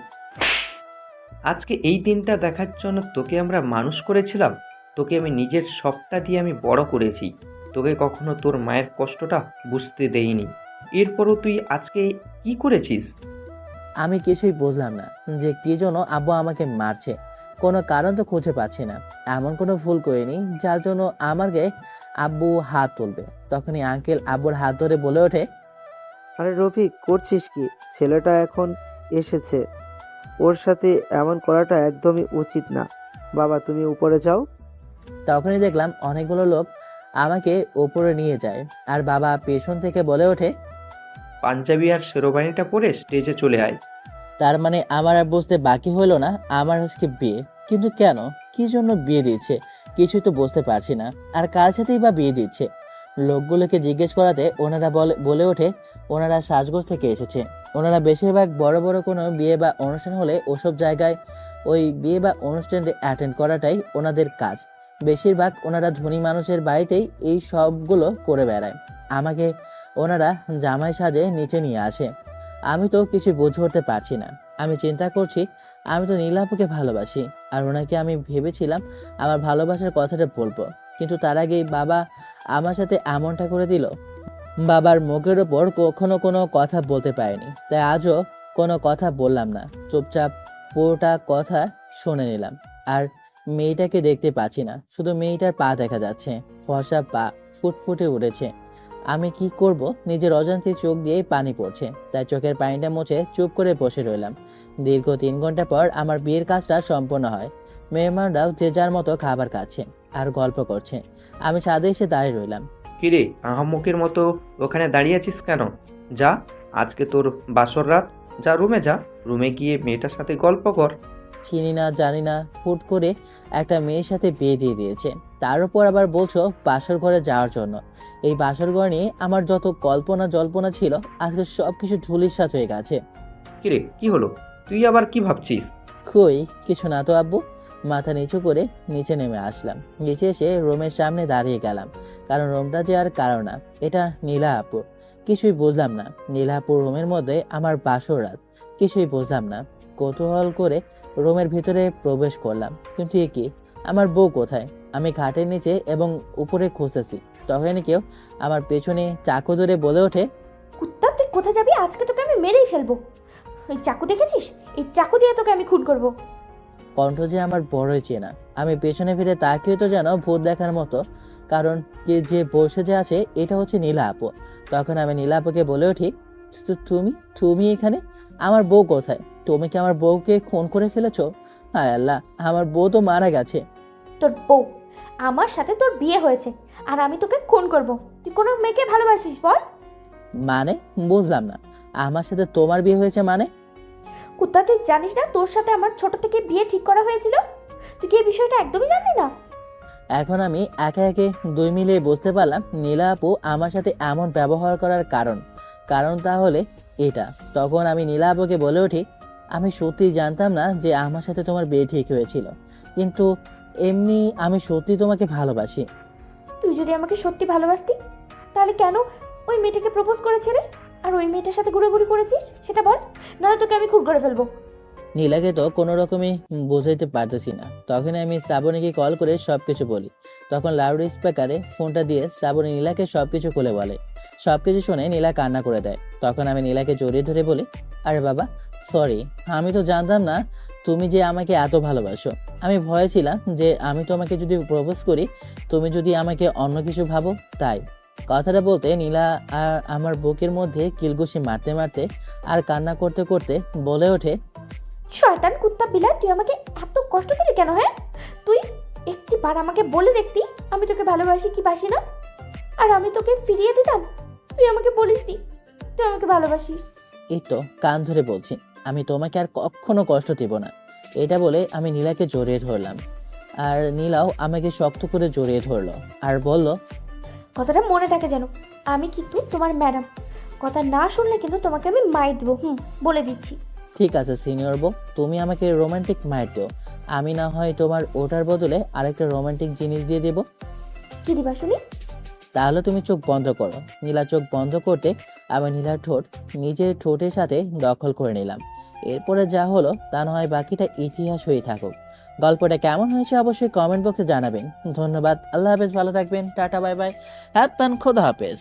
আজকে এই দিনটা দেখার জন্য তোকে আমরা মানুষ করেছিলাম, তোকে আমি নিজের সবটা দিয়ে আমি বড় করেছি, তোকে কখনো তোর মায়ের কষ্টটা বুঝতে দেইনি, এরপরও তুই আজকে কি করেছিস? আমি কিছুই বুঝলাম না যে কি জন্য আব্বু আমাকে মারছে। কোনো কারণ তো খুঁজে পাচ্ছি না। এমন কোনো ভুল করিনি যার জন্য আমার গায়ে আব্বু হাত তুলবে। তখনই আঙ্কেল আব্বুর হাত ধরে বলে ওঠে, আরে রফিক, করছিস কি? ছেলেটা এখন এসেছে, ওর সাথে এমন করাটা একদমই উচিত না। বাবা, তুমি উপরে যাও। তখনই দেখলাম অনেকগুলো লোক আমাকে ওপরে নিয়ে যায় আর বাবা পেছন থেকে বলে ওঠে, পাঞ্জাবি আর শেরবানিটা পরে স্টেজে চলে আয়। তার মানে আমার আর বুঝতে বাকি হলো না আমার আজকে বিয়ে। কিন্তু কেন, কি জন্য বিয়ে দিচ্ছে কিছুই তো বুঝতে পারছি না। আর কার সাথেই বা বিয়ে দিচ্ছে? লোকগুলোকে জিজ্ঞেস করাতে ওনারা বলে ওঠে ওনারা সাজগোজ থেকে এসেছে। ওনারা বেশিরভাগ বড় বড় কোনো বিয়ে বা অনুষ্ঠান হলে ওসব জায়গায় ওই বিয়ে বা অনুষ্ঠানে অ্যাটেন্ড করাটাই ওনাদের কাজ। বেশিরভাগ ওনারা ধনী মানুষের বাড়িতেই এই সবগুলো করে বেড়ায়। আমাকে ওনারা জামাই সাজে নিচে নিয়ে আসে। আমি তো কিছু বুঝে উঠতে পারছি না। আমি চিন্তা করছি, আমি তো নীলাপুকে ভালোবাসি আর ওনাকে আমি ভেবেছিলাম আমার ভালোবাসার কথাটা বলবো, কিন্তু তার আগেই বাবা আমার সাথে এমনটা করে দিল। বাবার মুখের ওপর কখনো কোনো কথা বলতে পারিনি, তাই আজও কোনো কথা বললাম না, চুপচাপ পুরোটা কথা শুনে নিলাম। আর মেয়েটাকে দেখতে পাচ্ছি না, শুধু মেয়েটার পা দেখা যাচ্ছে, ফর্সা পা ফুটফুটে উঠেছে। আমি কি করব, নিজের অজান্তে চোখ দিয়ে পানি পড়ছে, তাই চোখের পানিটা মুছে চুপ করে বসে রইলাম। দীর্ঘ 3 ঘন্টা পর আমার বিয়ের কাজটা সম্পন্ন হয়। মেহমানরাও যে যার মতো খাবার খাচ্ছে আর গল্প করছে। আমি ছাদে এসে দাঁড়িয়ে রইলাম। কিরে, আহাম্মকের মতো ওখানে দাঁড়িয়ে আছিস কেন? যা, আজকে তোর বাসর রাত, যা রুমে যা, রুমে গিয়ে মেয়েটার সাথে গল্প কর। চিনি না জানি না, হুট করে একটা মেয়ের সাথে বিয়ে দিয়ে দিয়েছে, তার উপর আবার বলছো বাসর ঘরে যাওয়ার জন্য। এই বাসর ঘর নিয়ে আমার যত কল্পনা জল্পনা ছিল আজকে সব কিছু ধুলিস্যাৎ হয়ে গেছে। কিরে, কি হলো? তুই আবার কি ভাবছিস? কই কিছু না তো আব্বু, মাথা নিচু করে নিচে নেমে আসলাম। নিচে এসে রুমের সামনে দাঁড়িয়ে গেলাম, কারণ রুমটা যে আর কারো না, এটা নীলা আপু। কিছুই বুঝলাম না, নীলা আপুর রুমের মধ্যে আমার বাসর রাত। কিছুই বুঝলাম না। কৌতূহল করে রুমের ভিতরে প্রবেশ করলাম, কিন্তু এ কি, আমার বউ কোথায়? আমি খাটের নিচে এবং উপরে খুঁজেছি, তখনই কেউ আমার পেছনে চাকু ধরে বলে ওঠে, কুত্তা তুই কোথায় যাবি? আজকে তোকে আমি মেরেই ফেলবো। ওই চাকু দেখেছিস? এই চাকু দিয়ে তোকে আমি খুন করব। কণ্ঠ যে আমার বড়ই চেনা। আমি পেছনে ফিরে তাকিয়ে তো যেন ভূত দেখার মতো, কারণ কে যে বসে যে আছে এটা হচ্ছে নীলা আপু। তখন আমি নীলা আপুকে বলে উঠি, তুমি তুমি এখানে? আমার বউ কোথায়? তুমি কি আমার বউকে খুন করে ফেলেছো? হায় আল্লাহ, আমার বউ তো মারা গেছে। তোর বউ, আমার সাথে তোর বিয়ে হয়েছে আর আমি তোকে খুন করব। তুই কোনো মেয়েকে ভালোবাসিস বল? মানে বুঝলাম না, আমার সাথে তোমার বিয়ে হয়েছে মানে? কুত্তা তুই জানিস না তোর সাথে আমার ছোট থেকে বিয়ে ঠিক করা হয়েছিল? তুই কি এই বিষয়টা একদমই জানতি না? এখন আমি একে একে দুই মিলিয়ে বুঝতে পারলাম নীলা আপু আমার সাথে এমন ব্যবহার করার কারণ তাহলে এটা। তখন আমি নীলা আপুকে বলে উঠি, আমি সত্যি জানতাম না যে আমার সাথে তোমার বিয়ে ঠিক হয়েছিল, কিন্তু এমনি আমি সত্যি তোমাকে ভালোবাসি। তুই যদি আমাকে সত্যি ভালোবাসতি তাহলে কেন ওই মেয়েটাকে প্রপোজ করেছিলে আর ওই মেয়েটার সাথে ঘুরেঘুরি করেছিস সেটা বল, নাহলে তোকে আমি খুন করে ফেলবো। নীলাকে তো কোনো রকমই বোঝাইতে পারতেছি না। তখন আমি শ্রাবণীকে কল করে সব কিছু বলি। তখন লাউড স্পিকারে ফোনটা দিয়ে শ্রাবণী নীলাকে সব কিছু খুলে বলে। সব কিছু শুনে নীলা কান্না করে দেয়। তখন আমি নীলাকে জড়িয়ে ধরে বলি, আরে বাবা সরি, আমি তো জানতাম না তুমি যে আমাকে এত ভালোবাসো। আমি ভয়ে ছিলাম যে আমি তোমাকে যদি প্রপোজ করি তুমি যদি আমাকে অন্য কিছু ভাবো, তাই। কথাটা বলতে নীলা আর আমার বুকের মধ্যে কিলঘুষি মারতে মারতে আর কান্না করতে করতে বলে ওঠে, শয়তান কুত্তা বিলাই, তুই আমাকে এত কষ্ট দিলি কেন? হ্যাঁ, তুই একটিবার আমাকে বলে দেখতি আমি তোকে ভালোবাসি কি বাসি না, আর আমি তোকে ফিরিয়ে দিতাম। তুই আমাকে বলিসনি তুই আমাকে ভালোবাসিস। এই তো কান ধরে বলছি, আমি তোমাকে আর কখনো কষ্ট দেব না। এটা বলে আমি নীলাকে জড়িয়ে ধরলাম, আর নীলাও আমাকে শক্ত করে জড়িয়ে ধরলো আর বলল, কথাটা মনে থাকে যেন, আমি কিন্তু তোমার ম্যাডাম। কথা না শুনলে কিন্তু তোমাকে আমি মাইর দেবো, বলে দিচ্ছি। ঠিক আছে সিনিয়র বউ, তুমি আমাকে রোমান্টিক মায়ের দিও, আমি না হয় তোমার ওটার বদলে আরেকটা রোমান্টিক জিনিস দিয়ে দেব। কি দিবা শুনি? তাহলে তুমি চোখ বন্ধ করো। নীলা চোখ বন্ধ করতে আমি নীলার ঠোঁট নিজের ঠোঁটের সাথে দখল করে নিলাম। এরপরে যা হলো তা না হয় বাকিটা ইতিহাস হয়ে থাকুক। গল্পটা কেমন হয়েছে অবশ্যই কমেন্ট বক্সে জানাবেন। ধন্যবাদ, আল্লাহ হাফেজ, ভালো থাকবেন, টাটা বাই বাই, হ্যাপি খোদা হাফেজ।